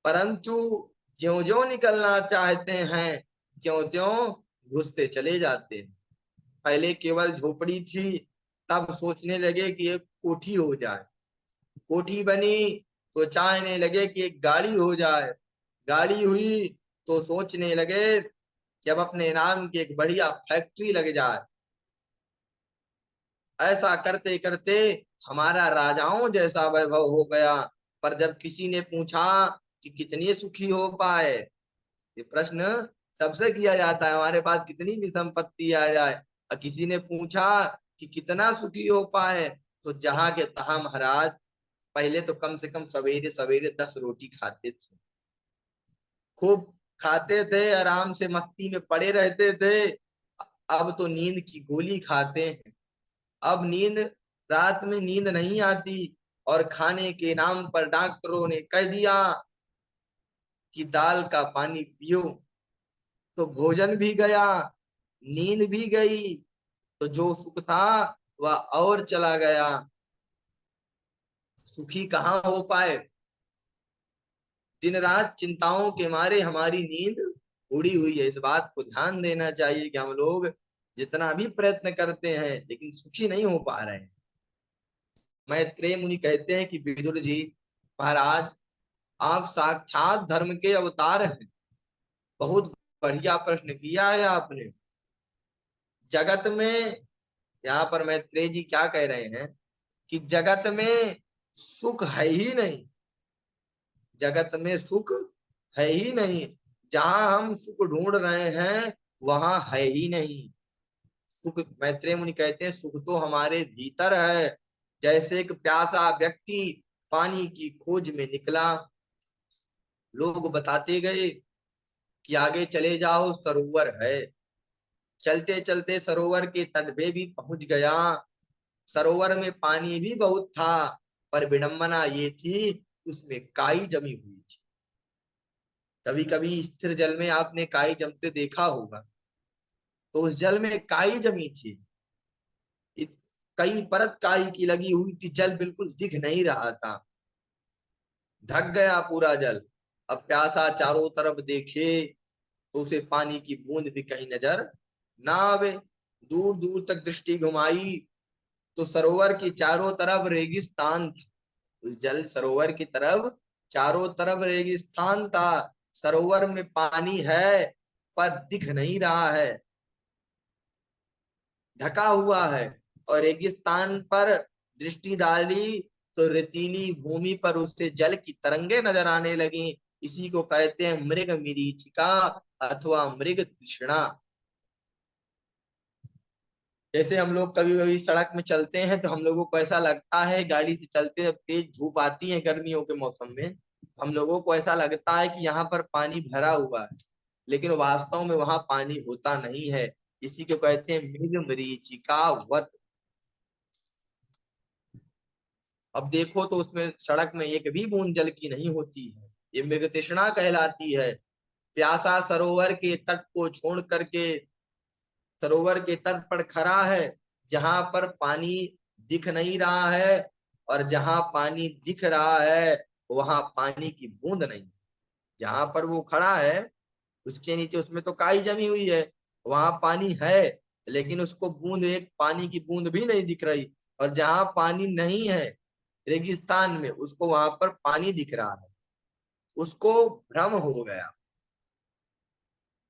परंतु ज्यों ज्यों निकलना चाहते हैं त्यों त्यों घुसते चले जाते हैं। पहले केवल झोपड़ी थी, तब सोचने लगे कि एक कोठी हो जाए। कोठी बनी तो चाहने लगे कि एक गाड़ी हो जाए। गाड़ी हुई तो सोचने लगे कि अब अपने नाम की एक बढ़िया फैक्ट्री लग जाए। ऐसा करते करते हमारा राजाओं जैसा वैभव हो गया। पर जब किसी ने पूछा कि कितनी सुखी हो पाए, ये प्रश्न सबसे किया जाता है, हमारे पास कितनी भी संपत्ति आ जाए, और किसी ने पूछा कि कितना सुखी हो पाए, तो जहां के तहां महाराज। पहले तो कम से कम सवेरे सवेरे 10 रोटी खाते थे, खूब खाते थे, आराम से मस्ती में पड़े रहते थे। अब तो नींद की गोली खाते हैं। अब नींद, रात में नींद नहीं आती, और खाने के नाम पर डॉक्टरों ने कह दिया कि दाल का पानी पियो। तो भोजन भी गया, नींद भी गई, तो जो सुख था वह और चला गया। सुखी कहाँ हो पाए। दिन रात चिंताओं के मारे हमारी नींद उड़ी हुई है। इस बात को ध्यान देना चाहिए कि हम लोग जितना भी प्रयत्न करते हैं लेकिन सुखी नहीं हो पा रहे हैं। मैत्रेय मुनि कहते हैं कि विदुर जी महाराज, आप साक्षात धर्म के अवतार हैं। बहुत बढ़िया प्रश्न किया है आपने। जगत में, यहाँ पर मैत्रेय जी क्या कह रहे हैं कि जगत में सुख है ही नहीं। जगत में सुख है ही नहीं। जहां हम सुख ढूंढ रहे हैं वहां है ही नहीं सुख। मैत्रेय मुनि कहते हैं सुख तो हमारे भीतर है। जैसे एक प्यासा व्यक्ति पानी की खोज में निकला, लोग बताते गए कि आगे चले जाओ सरोवर है। चलते चलते सरोवर के तट पे भी पहुंच गया। सरोवर में पानी भी बहुत था, पर विडंबना ये थी उसमें काई जमी हुई थी। कभी कभी स्थिर जल में आपने काई जमते देखा होगा, तो उस जल में काई जमी थी। इत- कई परत काई की लगी हुई थी, जल बिल्कुल दिख नहीं रहा था, ढक गया पूरा जल। अब प्यासा चारों तरफ देखे तो उसे पानी की बूंद भी कहीं नजर ना आवे। दूर दूर तक दृष्टि घुमाई तो सरोवर की चारों तरफ रेगिस्तान था। उस जल सरोवर की तरफ चारों तरफ रेगिस्तान था। सरोवर में पानी है पर दिख नहीं रहा है, ढका हुआ है। और रेगिस्तान पर दृष्टि डाली तो रेतीली भूमि पर उससे जल की तरंगे नजर आने लगी। इसी को कहते हैं मृग मरीचिका अथवा मृग तृष्णा। जैसे हम लोग कभी कभी सड़क में चलते हैं तो हम लोगों को ऐसा लगता है, गाड़ी से चलते जब तेज धूप आती है गर्मियों के मौसम में, हम लोगों को ऐसा लगता है कि यहाँ पर पानी भरा हुआ है, लेकिन वास्तव में वहां पानी होता नहीं है। इसी को कहते हैं मृग मरीचिका वत। अब देखो तो उसमें सड़क में एक भी बूंद जल की नहीं होती है। ये मृग तृष्णा कहलाती है। प्यासा सरोवर के तट को छोड़ करके सरोवर के तट पर खड़ा है, जहां पर पानी दिख नहीं रहा है, और जहां पानी दिख रहा है वहां पानी की बूंद नहीं। जहां पर वो खड़ा है उसके नीचे, उसमें तो काई जमी हुई है, वहां पानी है लेकिन उसको बूंद, एक पानी की बूंद भी नहीं दिख रही। और जहां पानी नहीं है रेगिस्तान में, उसको वहां पर पानी दिख रहा है। उसको भ्रम हो गया।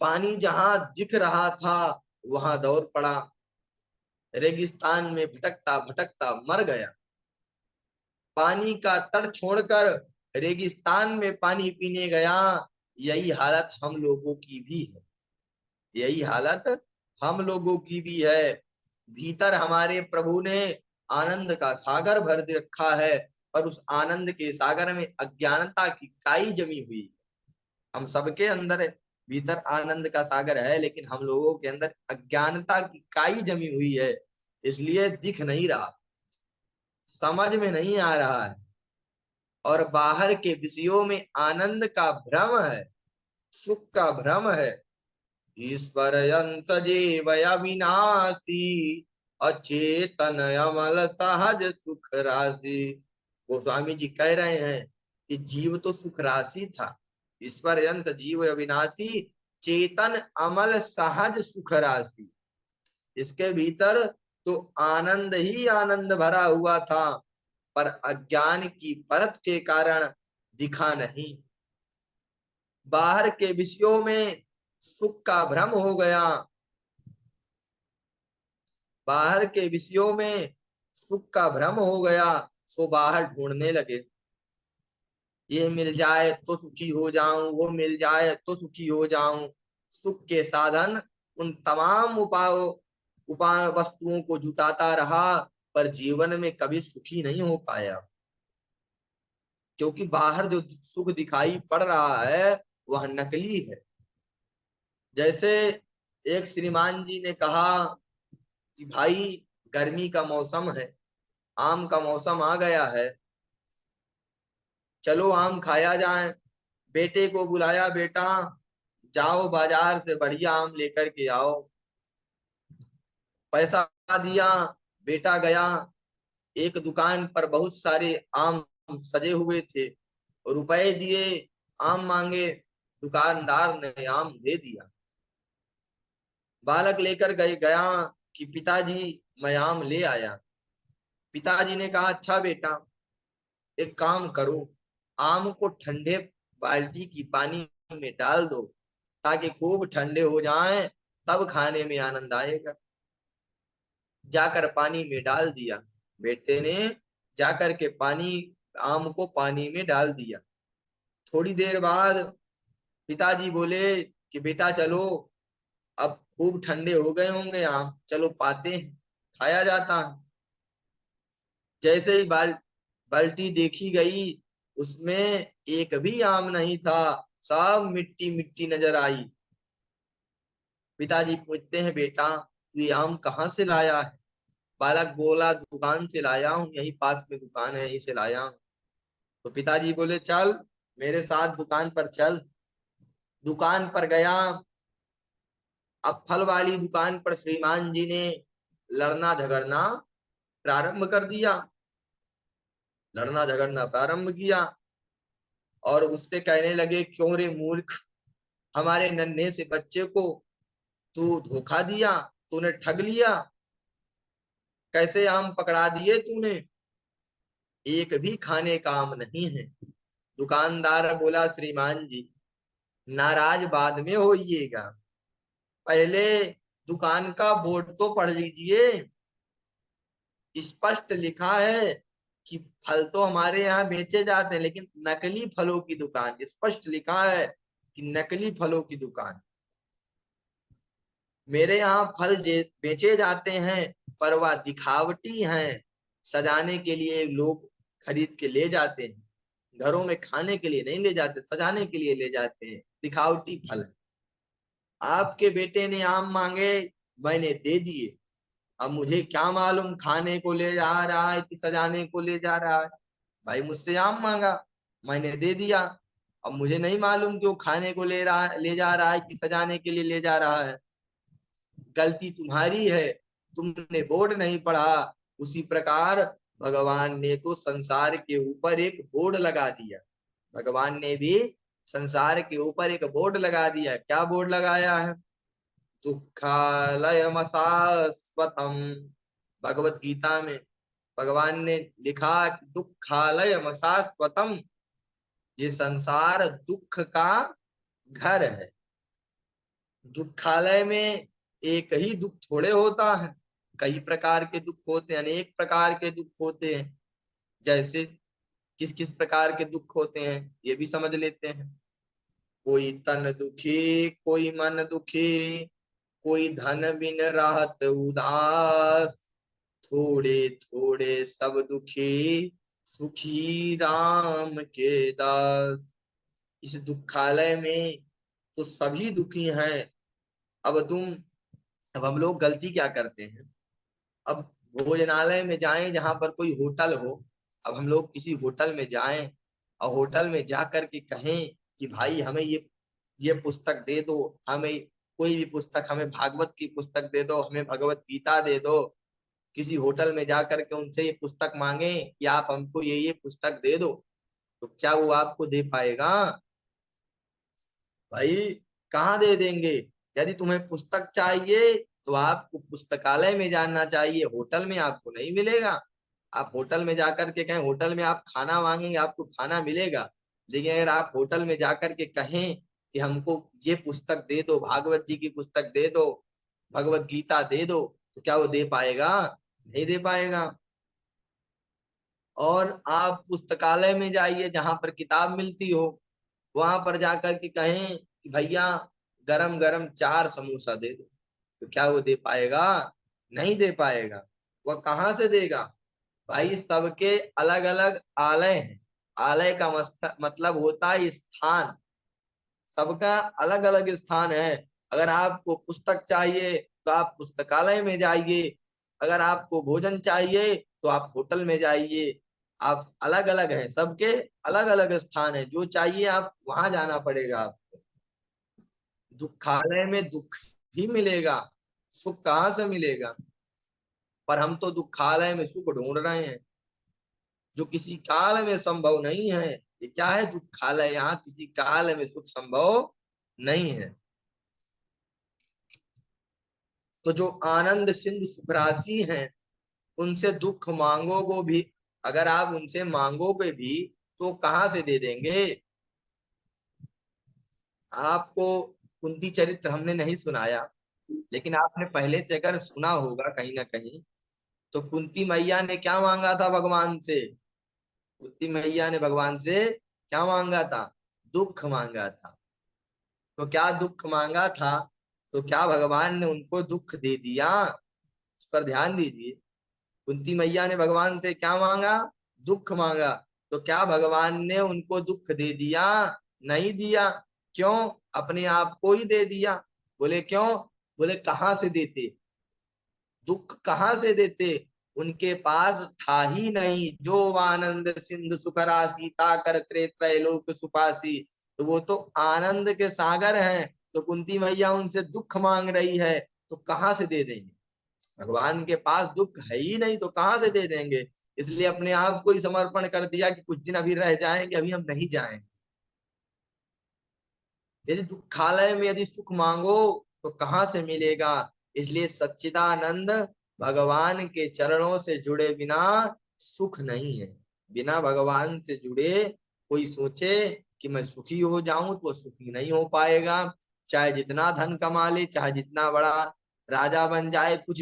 पानी जहां दिख रहा था वहां दौड़ पड़ा, रेगिस्तान में भटकता भटकता मर गया। पानी का तट छोड़कर रेगिस्तान में पानी पीने गया। यही हालत हम लोगों की भी है। यही हालत हम लोगों की भी है। भीतर हमारे प्रभु ने आनंद का सागर भर दे रखा है, पर उस आनंद के सागर में अज्ञानता की काई जमी हुई है। हम सबके अंदर भीतर आनंद का सागर है, लेकिन हम लोगों के अंदर अज्ञानता की काई जमी हुई है, इसलिए दिख नहीं रहा, समझ में नहीं आ रहा है। और बाहर के विषयों में आनंद का भ्रम है, सुख का भ्रम है। ईश्वर अंश जीव अविनाशी, अचेतन अमल सहज सुख राशि। गोस्वामी जी कह रहे हैं कि जीव तो सुख राशि था, ईश्वर अंत जीव अविनाशी, चेतन अमल सहज सुख राशि। इसके भीतर तो आनंद ही आनंद भरा हुआ था, पर अज्ञान की परत के कारण दिखा नहीं। बाहर के विषयों में सुख का भ्रम हो गया, बाहर के विषयों में सुख का भ्रम हो गया, सो बाहर ढूंढने लगे। ये मिल जाए तो सुखी हो जाऊं, वो मिल जाए तो सुखी हो जाऊं। सुख के साधन उन तमाम उपाय वस्तुओं को जुटाता रहा, पर जीवन में कभी सुखी नहीं हो पाया। क्योंकि बाहर जो सुख दिखाई पड़ रहा है वह नकली है। जैसे एक श्रीमान जी ने कहा कि भाई, गर्मी का मौसम है, आम का मौसम आ गया है, चलो आम खाया जाए। बेटे को बुलाया, बेटा जाओ बाजार से बढ़िया आम लेकर के आओ। पैसा दिया, बेटा गया। एक दुकान पर बहुत सारे आम सजे हुए थे, रुपए दिए, आम मांगे, दुकानदार ने आम दे दिया। बालक लेकर गया कि पिताजी मैं आम ले आया। पिताजी ने कहा अच्छा बेटा, एक काम करो, आम को ठंडे बाल्टी की पानी में डाल दो, ताकि खूब ठंडे हो जाएं, तब खाने में आनंद आएगा। जाकर पानी में डाल दिया। बेटे ने जाकर के आम को पानी में डाल दिया। थोड़ी देर बाद पिताजी बोले कि बेटा चलो, अब खूब ठंडे हो गए होंगे आम, चलो पाते हैं, खाया जाता है। जैसे ही बाल्टी देखी गई, उसमें एक भी आम नहीं था, सब मिट्टी मिट्टी नजर आई। पिताजी पूछते हैं बेटा तू ये आम कहाँ से लाया है? बालक बोला दुकान से लाया हूँ, यही पास में दुकान है, यहीं से लाया हूँ। तो पिताजी बोले चल मेरे साथ दुकान पर चल। दुकान पर गया। अब फल वाली दुकान पर श्रीमान जी ने लड़ना झगड़ना प्रारंभ कर दिया। लड़ना झगड़ना प्रारंभ किया और उससे कहने लगे क्यों रे मूर्ख, हमारे नन्हे से बच्चे को तू धोखा दिया, तूने ठग लिया, कैसे आम पकड़ा दिए तूने, एक भी खाने का आम नहीं है। दुकानदार बोला श्रीमान जी नाराज बाद में होइएगा, पहले दुकान का बोर्ड तो पढ़ लीजिए। स्पष्ट लिखा है कि फल तो हमारे यहाँ बेचे जाते हैं, लेकिन नकली फलों की दुकान, स्पष्ट लिखा है कि नकली फलों की दुकान। मेरे यहाँ फल बेचे जाते हैं, पर वह दिखावटी हैं, सजाने के लिए लोग खरीद के ले जाते हैं, घरों में खाने के लिए नहीं ले जाते, सजाने के लिए ले जाते हैं, दिखावटी फल है। आपके बेटे ने आम मांगे, मैंने दे दिए, अब मुझे क्या मालूम खाने को ले जा रहा है कि सजाने को ले जा रहा है। भाई मुझसे आम मांगा, मैंने दे दिया। अब मुझे नहीं मालूम कि वो खाने को ले जा रहा है कि सजाने के लिए ले जा रहा है। गलती तुम्हारी है, तुमने बोर्ड नहीं पढ़ा। उसी प्रकार भगवान ने तो संसार के ऊपर एक बोर्ड लगा दिया। भगवान ने भी संसार के ऊपर एक बोर्ड लगा दिया। क्या बोर्ड लगाया है? दुखालयम शाश्वतम। भगवत गीता में भगवान ने लिखा कि दुखालयम शाश्वतम, ये संसार दुख का घर है। दुखालय में एक ही दुख थोड़े होता है, कई प्रकार के दुख होते हैं, अनेक प्रकार के दुख होते हैं। जैसे किस किस प्रकार के दुख होते हैं ये भी समझ लेते हैं। कोई तन दुखी, कोई मन दुखी, कोई धन बिन रहत उदास, थोड़े थोड़े सब दुखी, सुखी राम के दास। इस दुखालय में तो सभी दुखी हैं। अब हम लोग गलती क्या करते हैं? अब भोजनालय में जाएं जहां पर कोई होटल हो, अब हम लोग किसी होटल में जाएं और होटल में जा करके कहें कि भाई हमें ये पुस्तक दे दो, हमें कोई भी पुस्तक, हमें भागवत की पुस्तक दे दो, हमें भगवत गीता दे दो। किसी होटल में जा करके उनसे ये पुस्तक मांगे कि आप हमको ये पुस्तक दे दो, तो क्या वो आपको दे पाएगा? भाई कहाँ दे देंगे? यदि तुम्हें पुस्तक चाहिए तो आपको पुस्तकालय में जाना चाहिए, होटल में आपको नहीं मिलेगा। आप होटल में जाकर के कहें, होटल में आप खाना मांगेंगे आपको खाना मिलेगा। लेकिन अगर आप होटल में जाकर के कहें कि हमको ये पुस्तक दे दो, भागवत जी की पुस्तक दे दो, भगवत गीता दे दो, तो क्या वो दे पाएगा? नहीं दे पाएगा। और आप पुस्तकालय में जाइए जहां पर किताब मिलती हो, वहां पर जाकर के कहें कि भैया गरम गरम 4 समोसा दे दो, तो क्या वो दे पाएगा? नहीं दे पाएगा। वह कहाँ से देगा? भाई सबके अलग अलग आलय हैं। आलय का मतलब होता है स्थान। सबका अलग अलग स्थान है। अगर आपको पुस्तक चाहिए तो आप पुस्तकालय में जाइए, अगर आपको भोजन चाहिए तो आप होटल में जाइए। आप अलग अलग हैं, सबके अलग अलग स्थान है। जो चाहिए आप वहां जाना पड़ेगा आपको। दुखालय में दुख ही मिलेगा, सुख कहाँ से मिलेगा? पर हम तो दुखालय में सुख ढूंढ रहे हैं, जो किसी काल में संभव नहीं है। ये क्या है? दुखालय, यहाँ किसी काल में सुख संभव नहीं है। तो जो आनंद सिंधु सुखराशि हैं, उनसे दुख मांगोगे भी, अगर आप उनसे मांगोगे भी तो कहाँ से दे देंगे? आपको कुंती चरित्र हमने नहीं सुनाया, लेकिन आपने पहले से अगर सुना होगा कहीं ना कहीं, तो कुंती मैया ने क्या मांगा था भगवान से? कुंती मैया ने भगवान से क्या मांगा था? दुख मांगा था। तो क्या दुख मांगा था? तो क्या भगवान ने उनको दुख दे दिया? इस पर ध्यान दीजिए। कुंती मैया ने भगवान से क्या मांगा? दुख मांगा। तो क्या भगवान ने उनको दुख दे दिया? नहीं दिया। क्यों? अपने आप को ही दे दिया। बोले क्यों? बोले कहाँ से देते? दुख कहाँ से देते? उनके पास था ही नहीं। जो आनंद सिंधु सुखरा सीता कर त्रैलोक सुपासी, तो वो तो आनंद के सागर हैं। तो कुंती मैया उनसे दुख मांग रही है, तो कहाँ से दे देंगे? भगवान के पास दुख है ही नहीं, तो कहाँ से दे देंगे? इसलिए अपने आप को ही समर्पण कर दिया कि कुछ दिन अभी रह जाएंगे, अभी हम नहीं जाएंगे। यदि दुखालय में यदि सुख मांगो तो कहाँ से मिलेगा? इसलिए सच्चिदानंद भगवान के चरणों से जुड़े बिना सुख नहीं है। बिना भगवान से जुड़े कोई सोचे कि मैं सुखी हो जाऊं तो सुखी नहीं हो पाएगा। चाहे जितना धन कमा ले, चाहे जितना बड़ा राजा बन जाए, कुछ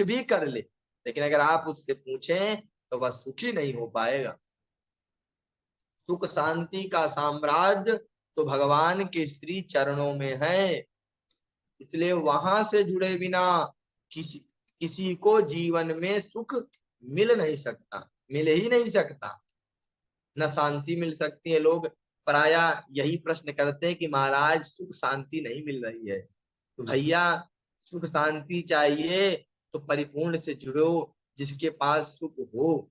भी कर ले, लेकिन अगर आप उससे पूछें तो वह सुखी नहीं हो पाएगा। सुख शांति का साम्राज्य तो भगवान के श्री चरणों में है। इसलिए वहां से जुड़े बिना किसी किसी को जीवन में सुख मिल नहीं सकता, मिल ही नहीं सकता। न शांति मिल सकती है। लोग प्राय यही प्रश्न करते हैं कि महाराज सुख शांति नहीं मिल रही है। तो भैया सुख शांति चाहिए तो परिपूर्ण से जुड़ो, जिसके पास सुख हो।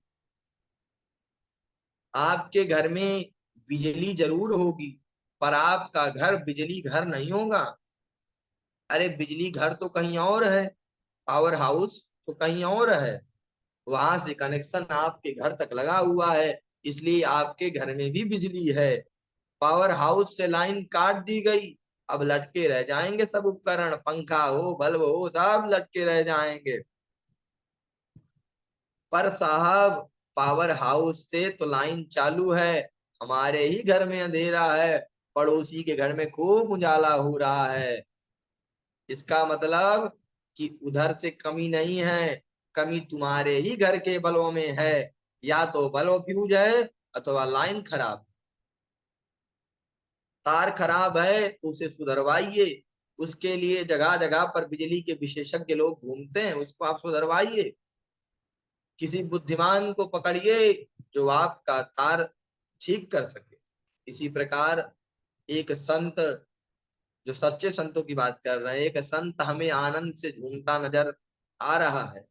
आपके घर में बिजली जरूर होगी, पर आपका घर बिजली घर नहीं होगा। अरे बिजली घर तो कहीं और है, पावर हाउस तो कहीं और है, वहां से कनेक्शन आपके घर तक लगा हुआ है, इसलिए आपके घर में भी बिजली है। पावर हाउस से लाइन काट दी गई, अब लटके रह जाएंगे सब उपकरण, पंखा हो बल्ब हो सब लटके रह जाएंगे। पर साहब पावर हाउस से तो लाइन चालू है, हमारे ही घर में अंधेरा है, पड़ोसी के घर में खूब उजाला हो रहा है। इसका मतलब कि उधर से कमी नहीं है, कमी तुम्हारे ही घर के बल्बों में है। या तो बल्ब फ्यूज है अथवा लाइन खराब, तार खराब है तो उसे सुधरवाइए। उसके लिए जगह जगह पर बिजली के विशेषज्ञ लोग घूमते हैं, उसको आप सुधरवाइए। किसी बुद्धिमान को पकड़िए जो आपका तार ठीक कर सके। इसी प्रकार एक संत, जो सच्चे संतों की बात कर रहे हैं, एक संत हमें आनंद से झूमता नजर आ रहा है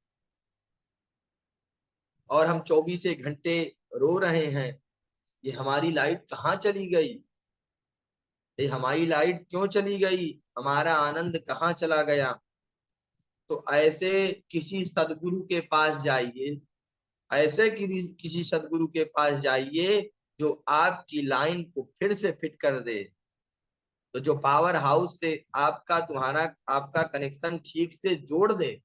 और हम 24 घंटे रो रहे हैं, ये हमारी लाइट कहाँ चली गई, ये हमारी लाइट क्यों चली गई, हमारा आनंद कहाँ चला गया। तो ऐसे किसी सदगुरु के पास जाइए, ऐसे किसी सदगुरु के पास जाइए जो आपकी लाइन को फिर से फिट कर दे। तो जो पावर हाउस से आपका तुम्हारा आपका कनेक्शन ठीक से जोड़ दे,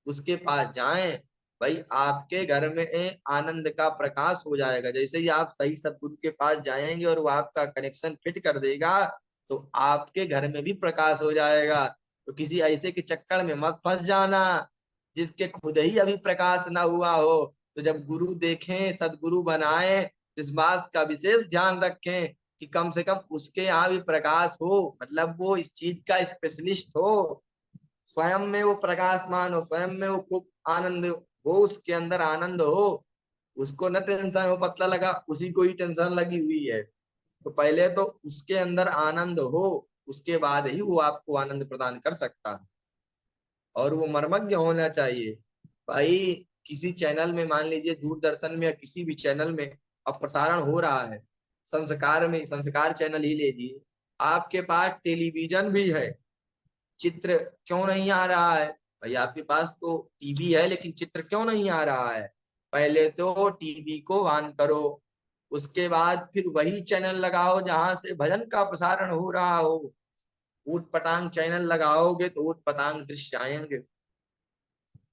उसके पास जाएं। भाई आपके घर में आनंद का प्रकाश हो जाएगा, जैसे ही आप सही सदगुरु के पास जाएंगे और वो आपका कनेक्शन फिट कर देगा, तो आपके घर में भी प्रकाश हो जाएगा। तो किसी ऐसे के चक्कर में मत फंस जाना जिसके खुद ही अभी प्रकाश ना हुआ हो। तो जब गुरु देखें, सदगुरु बनाए, तो इस बात का विशेष ध्यान रखें कि कम से कम उसके यहाँ भी प्रकाश हो, मतलब वो इस चीज का स्पेशलिस्ट हो, स्वयं में वो प्रकाशमान हो, स्वयं में वो खूब आनंद हो, उसके अंदर आनंद हो। उसको न टेंशन हो पतला लगा, उसी को ही टेंशन लगी हुई है। तो पहले तो उसके अंदर आनंद हो, उसके बाद ही वो आपको आनंद प्रदान कर सकता है। और वो मर्मज्ञ होना चाहिए। भाई किसी चैनल में, मान लीजिए दूरदर्शन में या किसी भी चैनल में अब प्रसारण हो रहा है, संस्कार में, संस्कार चैनल ही ले लीजिए, आपके पास टेलीविजन भी है, चित्र क्यों नहीं आ रहा है। भाई आपके पास तो टीवी है लेकिन चित्र क्यों नहीं आ रहा है। पहले तो टीवी को ऑन करो, उसके बाद फिर वही चैनल लगाओ जहां से भजन का प्रसारण हो रहा हो। ऊट पटांग चैनल लगाओगे तो ऊट पटांग दृश्य आएंगे।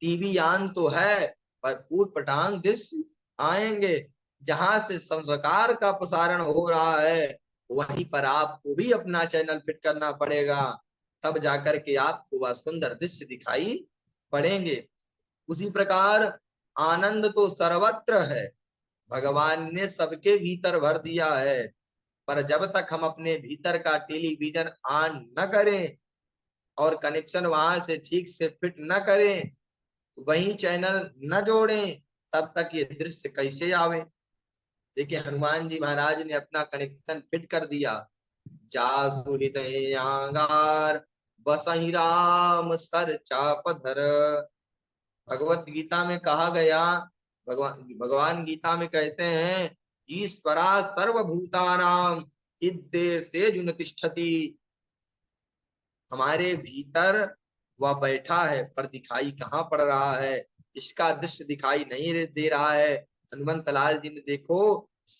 टीवी ऑन तो है पर ऊट पटांग दृश्य आएंगे। जहां से संस्कार का प्रसारण हो रहा है वहीं पर आपको भी अपना चैनल फिट करना पड़ेगा, तब जाकर के आपको वह सुंदर दृश्य दिखाई पड़ेंगे। उसी प्रकार आनंद तो सर्वत्र है, भगवान ने सबके भीतर भर दिया है। पर जब तक हम अपने भीतर का टेलीविजन ऑन न करें और कनेक्शन वहां से ठीक से फिट न करें, वही चैनल न जोड़ें, तब तक ये दृश्य कैसे आवे। देखिए हनुमान जी महाराज ने अपना कनेक्शन फिट कर दिया। जासु हृदयांगार बसहि राम सर चाप धर। भगवत गीता में कहा गया, भगवान भगवान गीता में कहते हैं, ईश्वरा सर्वभूतानाम हृदय से जुन तिष्ठति। हमारे भीतर वह बैठा है पर दिखाई कहाँ पड़ रहा है, इसका दृश्य दिखाई नहीं दे रहा है। हनुमंत लाल जी ने देखो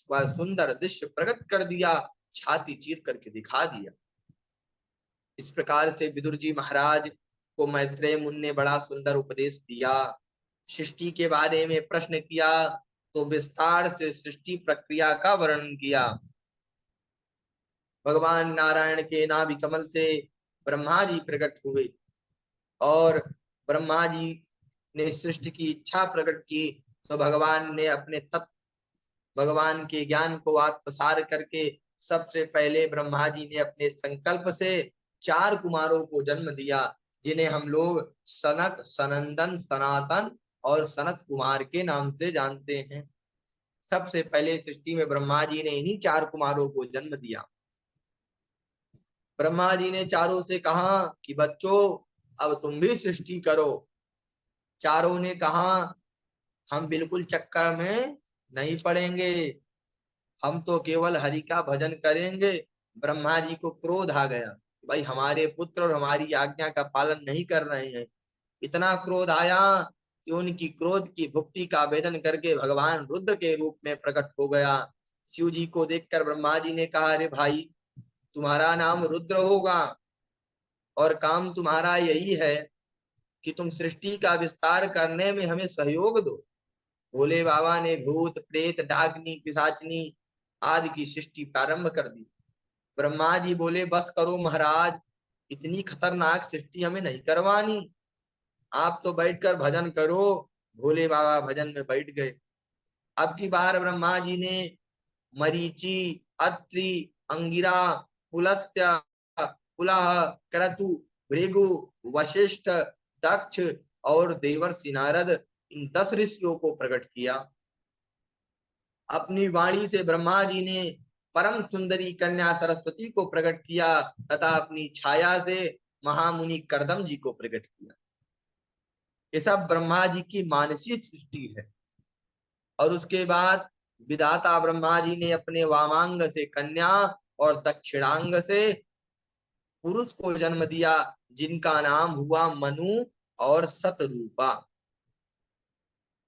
वह सुंदर दृश्य प्रकट कर दिया, छाती चीर करके दिखा दिया। इस प्रकार से विदुर जी महाराज को मैत्रेय मुनि ने बड़ा सुंदर उपदेश दिया। सृष्टि के बारे में प्रश्न किया तो विस्तार से सृष्टि प्रक्रिया का वर्णन किया। भगवान नारायण के नाभि कमल से ब्रह्मा जी प्रकट हुए और ब्रह्मा जी ने सृष्टि की इच्छा प्रकट की, तो भगवान ने अपने तत्व, भगवान के ज्ञान को आत्मसार करके सबसे पहले ब्रह्मा जी ने अपने संकल्प से 4 कुमारों को जन्म दिया, जिन्हें हम लोग सनक, सनंदन, सनातन और सनत कुमार के नाम से जानते हैं। सबसे पहले सृष्टि में ब्रह्मा जी ने इन्हीं 4 कुमारों को जन्म दिया। ब्रह्मा जी ने चारों से कहा कि बच्चों अब तुम भी सृष्टि करो। चारों ने कहा हम बिल्कुल चक्कर में नहीं पड़ेंगे, हम तो केवल हरि का भजन करेंगे। ब्रह्मा जी को क्रोध आ गया, भाई हमारे पुत्र और हमारी आज्ञा का पालन नहीं कर रहे हैं। इतना क्रोध आया कि उनकी क्रोध की भुक्ति का वेदन करके भगवान रुद्र के रूप में प्रकट हो गया। शिव जी को देखकर ब्रह्मा जी ने कहा, अरे भाई तुम्हारा नाम रुद्र होगा और काम तुम्हारा यही है कि तुम सृष्टि का विस्तार करने में हमें सहयोग दो। भोले बाबा ने भूत प्रेत डाकनी पिशाचनी आदि की सृष्टि प्रारंभ कर दी। ब्रह्मा जी बोले बस करो महाराज, इतनी खतरनाक सृष्टि हमें नहीं करवानी, आप तो बैठकर भजन करो। भोले बाबा भजन में बैठ गए। अब की बार ब्रह्मा जी ने मरीचि, अत्रि, अंगिरा, पुलस्त्य, पुलह, क्रतु, भृगु, वशिष्ठ, दक्ष और देवर्षि नारद, इन 10 ऋषियों को प्रकट किया। अपनी वाणी से ब्रह्मा जी ने परम सुंदरी कन्या सरस्वती को प्रकट किया तथा अपनी छाया से महामुनि करदम जी को प्रकट किया। ये सब ब्रह्मा जी की मानसी सृष्टि है। और उसके बाद विधाता ब्रह्मा जी ने अपने वामांग से कन्या और दक्षिणांग से पुरुष को जन्म दिया, जिनका नाम हुआ मनु और सतरूपा।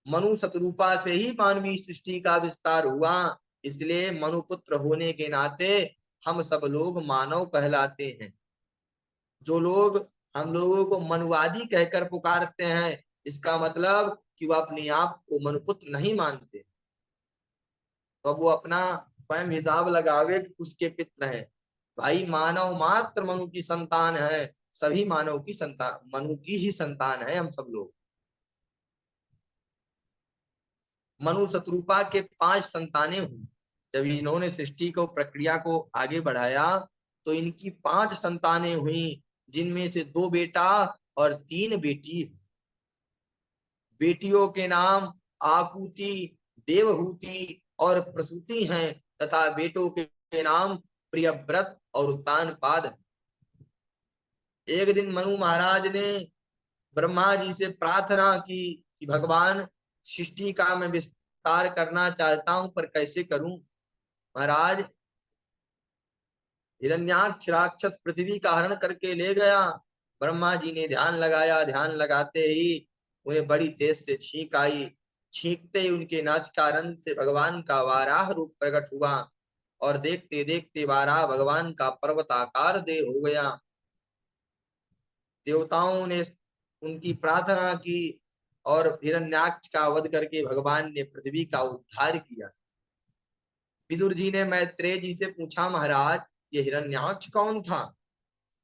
मनु सतरूपा से ही मानवीय सृष्टि का विस्तार हुआ। इसलिए मनुपुत्र होने के नाते हम सब लोग मानव कहलाते हैं। जो लोग हम लोगों को मनुवादी कहकर पुकारते हैं, इसका मतलब कि वह अपने आप को मनुपुत्र नहीं मानते। तो वो अपना स्वयं हिसाब लगावे कि उसके पित्र हैं। भाई मानव मात्र मनु की संतान है, सभी मानव की संतान मनु की ही संतान है हम सब लोग। मनु शत्रुपा के 5 संतानें हुई। जब इन्होंने सृष्टि को प्रक्रिया को आगे बढ़ाया तो इनकी 5 संतानें हुई, जिनमें से 2 बेटा और 3 बेटी। बेटियों के नाम आकुति, देवहूति और प्रसूति हैं तथा बेटों के नाम प्रियव्रत और उत्तानपाद हैं। एक दिन मनु महाराज ने ब्रह्मा जी से प्रार्थना की कि भगवान सृष्टि का मैं विस्तार करना चाहता हूं, पर कैसे करूं। महाराज हिरण्याक्ष राक्षस पृथ्वी का हरण करके ले गया। ब्रह्मा जी ने ध्यान लगाया, ध्यान लगाते ही उन्हें बड़ी तेज से छींक आई। छींकते ही उनके नासिकारंध से भगवान का वाराह रूप प्रकट हुआ और देखते देखते वाराह भगवान का पर्वताकार देह हो गया। देवताओं ने उनकी प्रार्थना की और हिरण्याक्ष का वध करके भगवान ने पृथ्वी का उद्धार किया। विदुर जी ने मैत्रेय जी से पूछा, महाराज ये हिरण्याक्ष कौन था?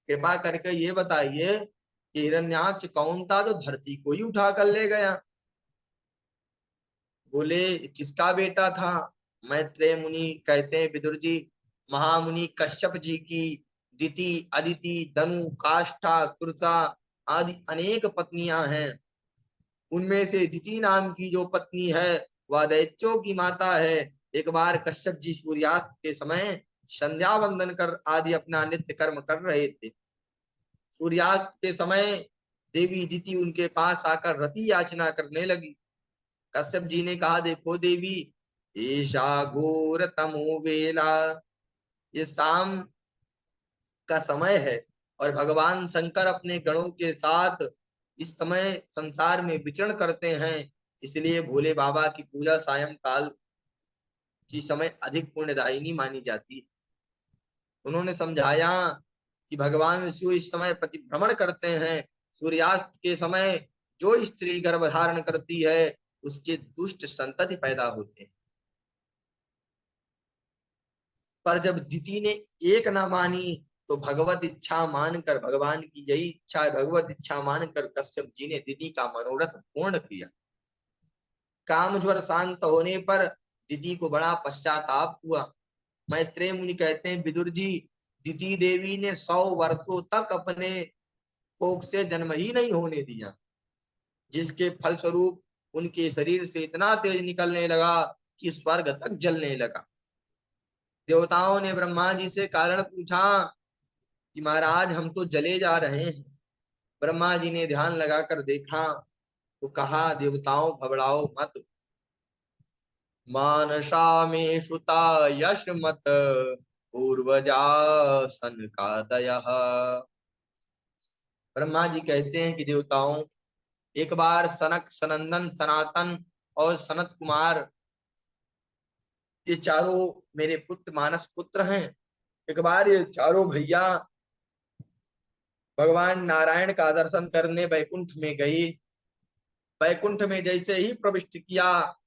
कृपा करके ये बताइए कि हिरण्याक्ष कौन था जो धरती को ही उठा कर ले गया? बोले किसका बेटा था? मैत्रेय मुनि कहते हैं, विदुर जी महामुनि कश्यप जी की दिति, अदिति, धनु, काष्ठा, सुरसा आदि अनेक पत्नियां हैं। उनमें से दिति नाम की जो पत्नी है वह दैत्यों की माता है। एक बार कश्यप जी सूर्यास्त के समय संध्या वंदन कर आदि अपना नित्य कर्म कर रहे थे। सूर्यास्त के समय देवी दिति उनके पास आकर रति याचना करने लगी। कश्यप जी ने कहा, देखो देवी, ईशा घोर तमो वेला, ये शाम का समय है और भगवान शंकर अपने गणों के साथ इस समय संसार में विचरण करते हैं। इसलिए भोले बाबा की पूजा सायंकाल की समय अधिक पुण्यदायिनी मानी जाती है। उन्होंने समझाया कि भगवान शिव इस समय परिभ्रमण करते हैं। सूर्यास्त के समय जो स्त्री गर्भ धारण करती है उसके दुष्ट संतति पैदा होते हैं। पर जब दिति ने एक न मानी तो भगवत इच्छा मानकर, भगवान की यही इच्छा है, भगवत इच्छा मानकर कश्यप जी ने दिति का मनोरथ पूर्ण किया। काम ज्वर शांत होने पर दिति को बड़ा पश्चाताप हुआ। मैत्रेय मुनि कहते हैं, विदुर जी दिति देवी ने 100 वर्षों तक अपने कोख से जन्म ही नहीं होने दिया, जिसके फलस्वरूप उनके शरीर से इतना तेज निकलने लगा कि स्वर्ग तक जलने लगा। देवताओं ने ब्रह्मा जी से कारण पूछा कि महाराज हम तो जले जा रहे हैं। ब्रह्मा जी ने ध्यान लगाकर देखा तो कहा देवताओं घबराओ मत, मानसा में सुता यश मत पूर्वजा सनकादयः। ब्रह्मा जी कहते हैं कि देवताओं, एक बार सनक, सनंदन, सनातन और सनत कुमार, ये चारों मेरे पुत्र, मानस पुत्र हैं। एक बार ये चारों भैया भगवान नारायण का दर्शन करने वैकुंठ में गई। वैकुंठ में जैसे ही प्रविष्ट किया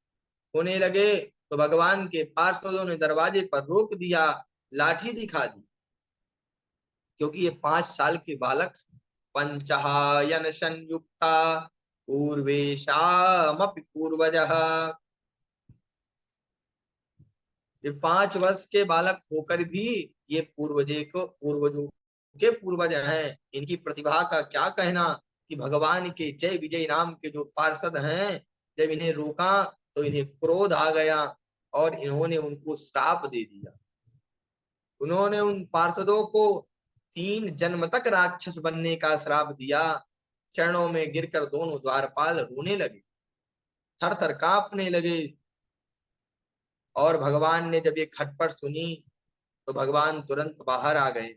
होने लगे तो भगवान के पार्षदों ने दरवाजे पर रोक दिया, लाठी दिखा दी, क्योंकि ये 5 साल के बालक पंचहायन संयुक्ता पूर्वेशामपि पूर्वजः, ये 5 वर्ष के बालक होकर भी ये पूर्वजों के पूर्वज हैं। इनकी प्रतिभा का क्या कहना कि भगवान के जय विजय नाम के जो पार्षद हैं, जब इन्हें रोका तो इन्हें क्रोध आ गया और इन्होंने उनको श्राप दे दिया। उन्होंने उन पार्षदों को 3 जन्म तक राक्षस बनने का श्राप दिया। चरणों में गिरकर दोनों द्वारपाल रोने लगे, थर थर कांपने लगे। और भगवान ने जब ये खटपट सुनी तो भगवान तुरंत बाहर आ गए।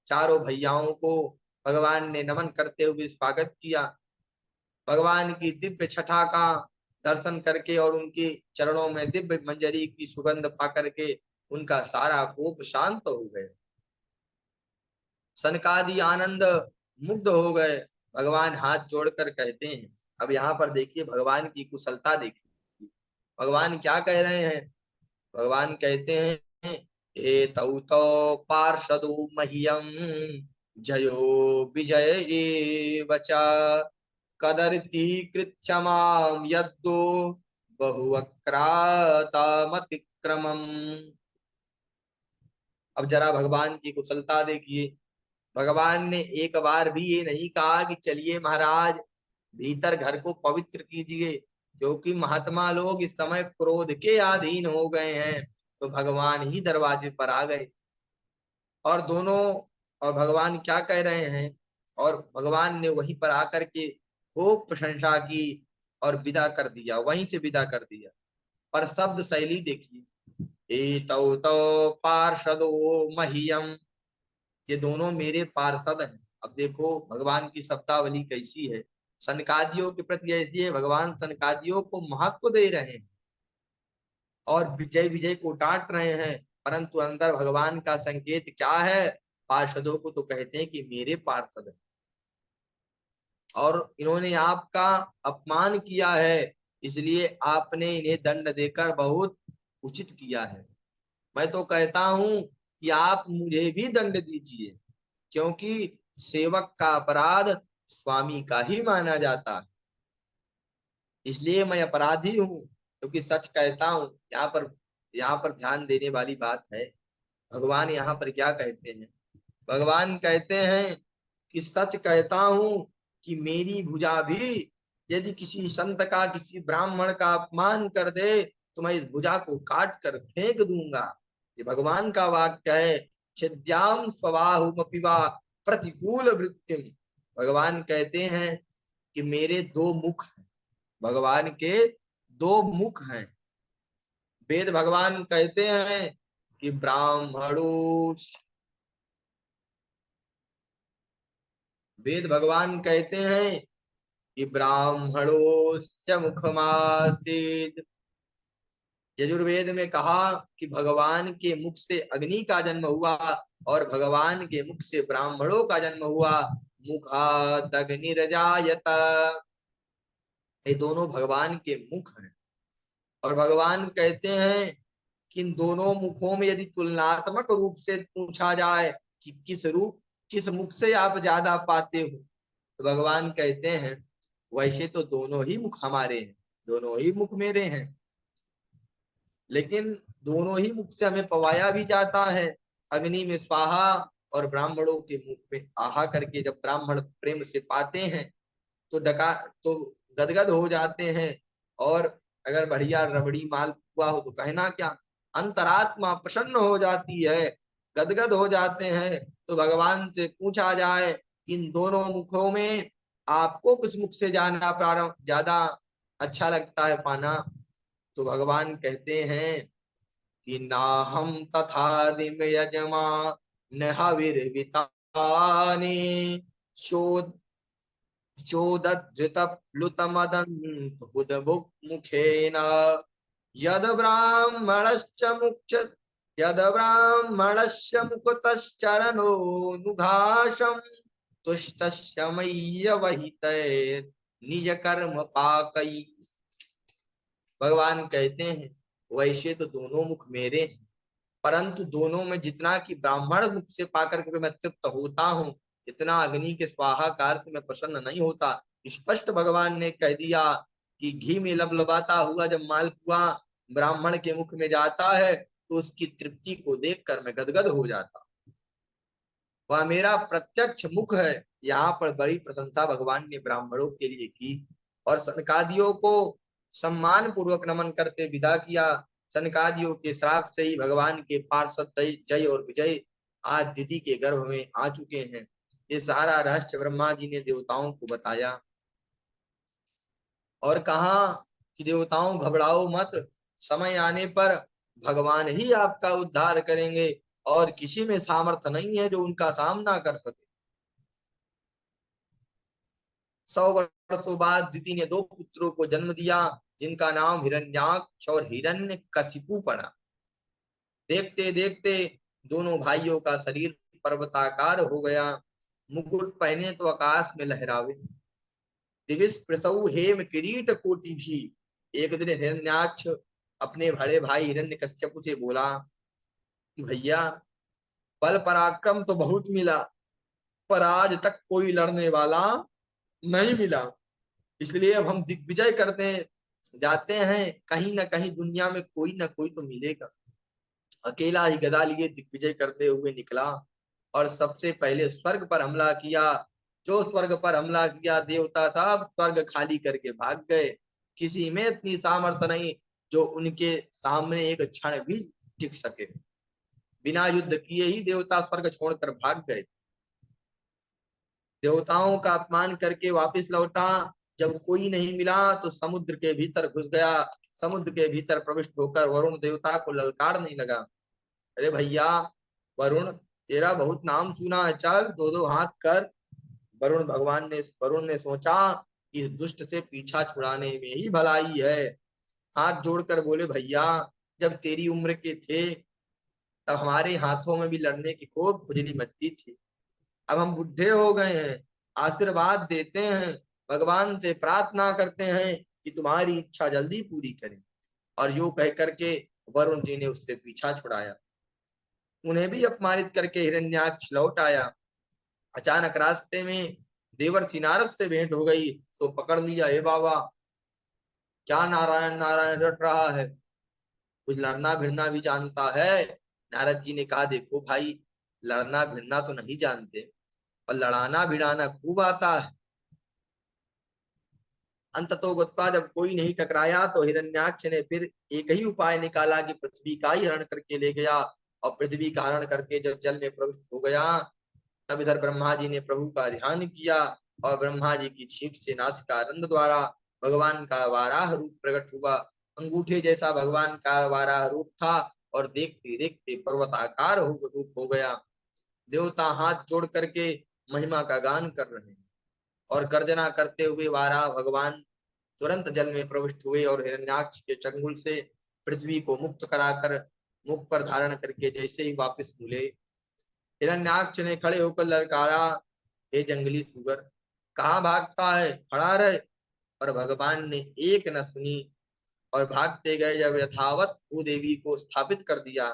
चारों भैयाओं को भगवान ने नमन करते हुए स्वागत किया। भगवान की दिव्य छठा का दर्शन करके और उनके चरणों में दिव्य मंजरी की सुगंध पा करके उनका सारा कोप शांत हो गया। सनकादि आनंद मुग्ध हो गए। भगवान हाथ जोड़कर कहते हैं, अब यहाँ पर देखिए भगवान की कुशलता देखिए, भगवान क्या कह रहे हैं। भगवान कहते हैं, एतौ तो पार्षदो मह्यम जयो विजय एव च कदर्ति कृच्छमाम यद्दो बहुवक्रातमतिक्रमम्। अब जरा भगवान की कुशलता देखिए। भगवान ने एक बार भी ये नहीं कहा कि चलिए महाराज भीतर घर को पवित्र कीजिए, क्योंकि महात्मा लोग इस समय क्रोध के अधीन हो गए हैं। तो भगवान ही दरवाजे पर आ गए और दोनों, और भगवान क्या कह रहे हैं, और भगवान ने वहीं पर आकर के खूब प्रशंसा की और विदा कर दिया, वहीं से विदा कर दिया। पर शब्द शैली देखिए, एतौ तो पार्षदो मह्यम, ये दोनों मेरे पार्षद हैं। अब देखो भगवान की शब्दावली कैसी है, सनकादियों के प्रति ऐसी है, भगवान सनकादियों को महत्व दे रहे हैं और विजय विजय को डांट रहे हैं, परंतु अंदर भगवान का संकेत क्या है, पार्षदों को तो कहते हैं कि मेरे पार्षद हैं और इन्होंने आपका अपमान किया है, इसलिए आपने इन्हें दंड देकर बहुत उचित किया है। मैं तो कहता हूं कि आप मुझे भी दंड दीजिए, क्योंकि सेवक का अपराध स्वामी का ही माना जाता है, इसलिए मैं अपराधी हूँ, क्योंकि सच कहता हूँ। यहाँ पर ध्यान देने वाली बात है, भगवान यहाँ पर क्या कहते हैं। भगवान कहते हैं कि सच कहता हूँ कि मेरी भुजा भी यदि किसी संत का, किसी ब्राह्मण का अपमान कर दे तो मैं इस भुजा को काट कर फेंक दूंगा। ये भगवान का वाक्य है। छिद्याम स्वबाहुमपि वा प्रतिकूल वृत्तिम, भगवान कहते हैं कि मेरे 2 मुख हैं, भगवान के 2 मुख हैं। वेद भगवान कहते हैं कि ब्राह्मणों, वेद भगवान कहते हैं कि ब्राह्मणोस्य मुखमासीत्। यजुर्वेद में कहा कि भगवान के मुख से अग्नि का जन्म हुआ और भगवान के मुख से ब्राह्मणों का जन्म हुआ। मुखात् अग्निरजायत, ये दोनों भगवान के मुख हैं। और भगवान कहते हैं कि इन दोनों मुखों में यदि तुलनात्मक रूप से पूछा जाए कि किस मुख से आप ज्यादा पाते हो, तो भगवान कहते हैं वैसे तो दोनों ही मुख हमारे हैं, दोनों ही मुख मेरे हैं, लेकिन दोनों ही मुख से हमें पवाया भी जाता है। अग्नि में स्वाहा और ब्राह्मणों के मुख में आहा करके जब ब्राह्मण प्रेम से पाते हैं तो डका तो गदगद हो जाते हैं। और अगर बढ़िया रबड़ी माल हुआ हो तो कहना क्या, अंतरात्मा प्रसन्न हो जाती है, गदगद हो जाते हैं। तो भगवान से पूछा जाए इन दोनों मुखों में आपको किस मुख से जानना प्रारंभ ज्यादा अच्छा लगता है पाना? तो भगवान कहते हैं कि ना हम तथा दिम यजमा न हविर्वितानि शोध चोदधृत प्लुतमदन्त हुदबुक् मुखेन यद ब्राह्मणश्च मुक्ष यद ब्राह्मणस्य मुकुतश्चरणो नुघासं तुष्टस्य मय्य वहिते निज कर्म पाकई। भगवान कहते हैं वैसे तो दोनों मुख मेरे हैं, परंतु दोनों में जितना कि ब्राह्मण मुख से पाकर के मैं तृप्त होता हूँ, इतना अग्नि के स्वाहाकार से मैं प्रसन्न नहीं होता। स्पष्ट भगवान ने कह दिया कि घी में लबलबाता हुआ जब मालपुआ ब्राह्मण के मुख में जाता है तो उसकी तृप्ति को देखकर मैं गदगद हो जाता। वह मेरा प्रत्यक्ष मुख है। यहाँ पर बड़ी प्रशंसा भगवान ने ब्राह्मणों के लिए की और सनकादियों को सम्मान पूर्वक नमन करते विदा किया। सनकादियों के श्राप से ही भगवान के पार्षद जय और विजय आज दिति के गर्भ में आ चुके हैं। ये सारा रहस्य ब्रह्मा जी ने देवताओं को बताया और कहा कि देवताओं घबराओ मत, समय आने पर भगवान ही आपका उद्धार करेंगे और किसी में सामर्थ्य नहीं है जो उनका सामना कर सके। 100 वर्षों बाद दिति ने 2 पुत्रों को जन्म दिया जिनका नाम हिरण्याक्ष और हिरण्यकशिपु पड़ा। देखते देखते दोनों भाइयों का शरीर पर्वताकार हो गया। मुकुट पहने तो आकाश में लहरावे, दिविस प्रसव हेम किरीट कोटि भी। एक दिन हिरण्याक्ष अपने बड़े भाई हिरण्यकश्यप से बोला कि भैया बल पराक्रम तो बहुत मिला, पर आज तक कोई लड़ने वाला नहीं मिला, इसलिए अब हम दिग्विजय करते जाते हैं, कहीं ना कहीं दुनिया में कोई ना कोई तो मिलेगा। अकेला ही गदा लिए दिग्विजय करते हुए निकला और सबसे पहले स्वर्ग पर हमला किया। जो स्वर्ग पर हमला किया देवता सब स्वर्ग खाली करके भाग गए। किसी में इतनी सामर्थ्य नहीं जो उनके सामने एक क्षण भी टिक सके। बिना युद्ध किए ही देवता स्वर्ग छोड़कर भाग गए। देवताओं का अपमान करके वापस लौटा। जब कोई नहीं मिला तो समुद्र के भीतर घुस गया। समुद्र के भीतर प्रविष्ट होकर वरुण देवता को ललकारने लगा, अरे भैया वरुण, तेरा बहुत नाम सुना है, चल 2-2 हाथ कर। वरुण ने सोचा कि इस दुष्ट से पीछा छुड़ाने में ही भलाई है। हाथ जोड़कर बोले, भैया जब तेरी उम्र के थे तब हमारे हाथों में भी लड़ने की खूब खुजली मचती थी। अब हम बुढ़े हो गए हैं, आशीर्वाद देते हैं, भगवान से प्रार्थना करते हैं कि तुम्हारी इच्छा जल्दी पूरी करें। और यूं कह करके वरुण जी ने उससे पीछा छुड़ाया। उन्हें भी अपमानित करके हिरण्याक्ष लौट आया। अचानक रास्ते में देवर्षि नारद से भेंट हो गई, सो पकड़ लिया, हे बाबा क्या नारायण नारायण रट रहा है, कुछ लड़ना भिड़ना भी जानता है? नारद जी ने कहा, देखो भाई, लड़ना भिड़ना तो नहीं जानते और लड़ाना भिड़ाना खूब आता है। अंततो गत्वा जब कोई नहीं टकराया तो हिरण्याक्ष ने फिर एक ही उपाय निकाला कि पृथ्वी का ही हरण करके ले गया। और पृथ्वी का हरण करके जब जल में प्रविष्ट हो गया तब इधर ब्रह्मा जी ने प्रभु का ध्यान किया और ब्रह्मा जी की छींक से नासिकानंद द्वारा भगवान का वाराह रूप प्रकट हुआ। अंगूठे जैसा भगवान का वाराह रूप था और देखते देखते पर्वताकार रूप हो गया। देवता हाथ जोड़ करके महिमा का गान कर रहे हैं और गर्जना करते हुए वाराह भगवान तुरंत जल में प्रविष्ट हुए और हिरण्याक्ष के चंगुल से पृथ्वी को मुक्त कराकर मुख पर धारण करके जैसे ही वापस मिले, हिरण्याक्ष ने खड़े होकर ललकारा, हे जंगली सुगर, कहाँ भागता है, खड़ा रहे। पर भगवान ने एक न सुनी और भागते गए। जब यथावत भूदेवी को स्थापित कर दिया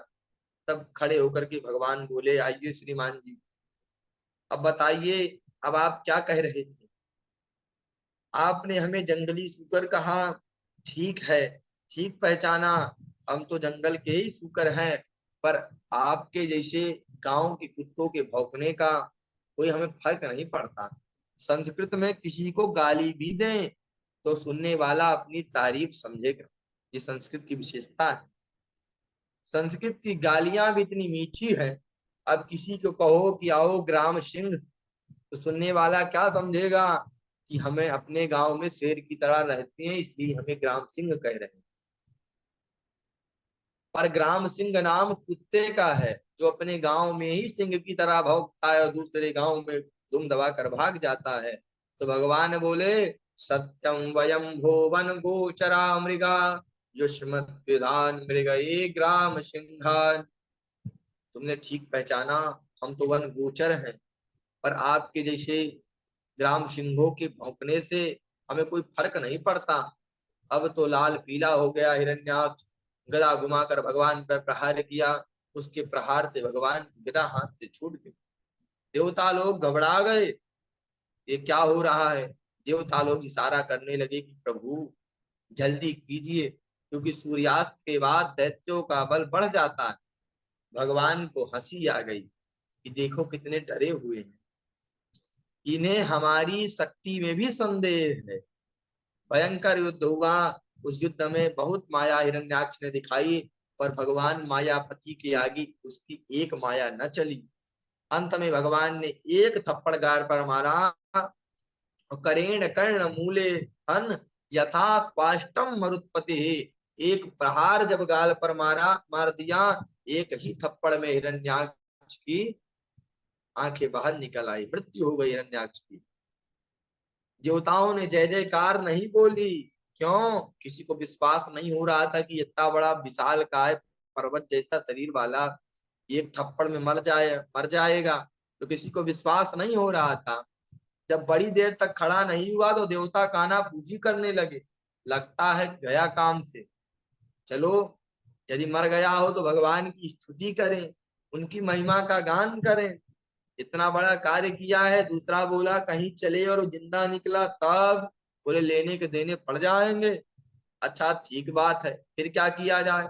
तब खड़े होकर के भगवान बोले, आइए श्रीमान जी, अब बताइए, अब आप क्या कह रहे थे? आपने हमें जंगली सुकर कहा, ठीक है, ठीक पहचाना, हम तो जंगल के ही सुकर हैं, पर आपके जैसे गांव के कुत्तों के भौंकने का कोई हमें फर्क नहीं पड़ता। संस्कृत में किसी को गाली भी दें तो सुनने वाला अपनी तारीफ समझेगा, ये संस्कृत की विशेषता है। संस्कृत की गालियां भी इतनी मीठी है। अब किसी को कहो कि आओ ग्राम सिंह, तो सुनने वाला क्या समझेगा कि हमें अपने गांव में शेर की तरह रहते हैं, इसलिए हमें ग्राम सिंह कह रहे हैं। पर ग्राम सिंह नाम कुत्ते का है, जो अपने गांव में ही सिंह की तरह भौंकता है और दूसरे गांव में दुम दबा कर भाग जाता है। तो भगवान बोले, सत्यम वयम भुवन गोचरा मृगा युष्मत् विधान मृग ये ग्राम सिंहान। तुमने ठीक पहचाना, हम तो वन गोचर हैं, पर आपके जैसे ग्राम सिंहों के भौंकने से हमें कोई फर्क नहीं पड़ता। अब तो लाल पीला हो गया हिरण्याक्ष, गदा घुमाकर भगवान पर प्रहार किया। उसके प्रहार से भगवान की गदा हाथ से छूट गई। देवता लोग घबरा गए, ये क्या हो रहा है। देवता लोग इशारा करने लगे कि प्रभु जल्दी कीजिए, क्योंकि सूर्यास्त के बाद दैत्यों का बल बढ़ जाता है। भगवान को हंसी आ गई कि देखो कितने डरे हुए हैं, इन्हें हमारी शक्ति में भी संदेह है। भयंकर युद्ध हुआ। उस युद्ध में बहुत माया हिरण्याक्ष ने दिखाई, पर भगवान मायापति के आगे उसकी एक माया न चली। अंत में भगवान ने एक थप्पड़ गार पर मारा, करेण कर्ण मूले हन यथा क्वाष्टम मरुत्पति। एक प्रहार जब गाल पर मार दिया, एक ही थप्पड़ में हिरण्याक्ष की आंखें बाहर निकल आई, मृत्यु हो गई हिरण्याक्ष की। देवताओं ने जय जयकार नहीं बोली। क्यों? किसी को विश्वास नहीं हो रहा था कि इतना बड़ा विशाल काय पर्वत जैसा शरीर वाला एक थप्पड़ में मर जाएगा। तो किसी को विश्वास नहीं हो रहा था। जब बड़ी देर तक खड़ा नहीं हुआ तो देवता काना पूजी करने लगे, लगता है गया काम से। चलो, यदि मर गया हो तो भगवान की स्तुति करें, उनकी महिमा का गान करें, इतना बड़ा कार्य किया है। दूसरा बोला कहीं चले और वो जिंदा निकला तब, बोले लेने के देने पड़ जाएंगे। अच्छा ठीक बात है, फिर क्या किया जाए।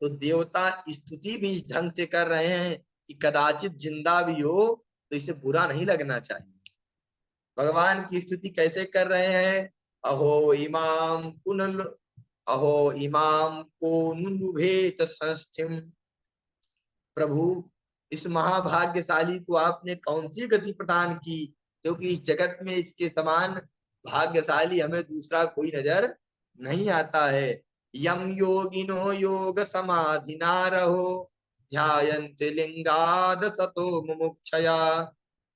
तो देवता स्तुति भी इस ढंग से कर रहे हैं कि कदाचित जिंदा भी हो तो इसे बुरा नहीं लगना चाहिए। भगवान की स्तुति कैसे कर रहे हैं। अहो इमाम पुनल अहो इमाम को नुभेत संस्थिम। प्रभु, इस महाभाग्यशाली को आपने कौन सी गति प्रदान की, क्योंकि इस जगत में इसके समान भाग्यशाली हमें दूसरा कोई नजर नहीं आता है। यम योगिनो योग समाधिना रहो ध्यायन्ति लिंगाद सतो मुमुक्षया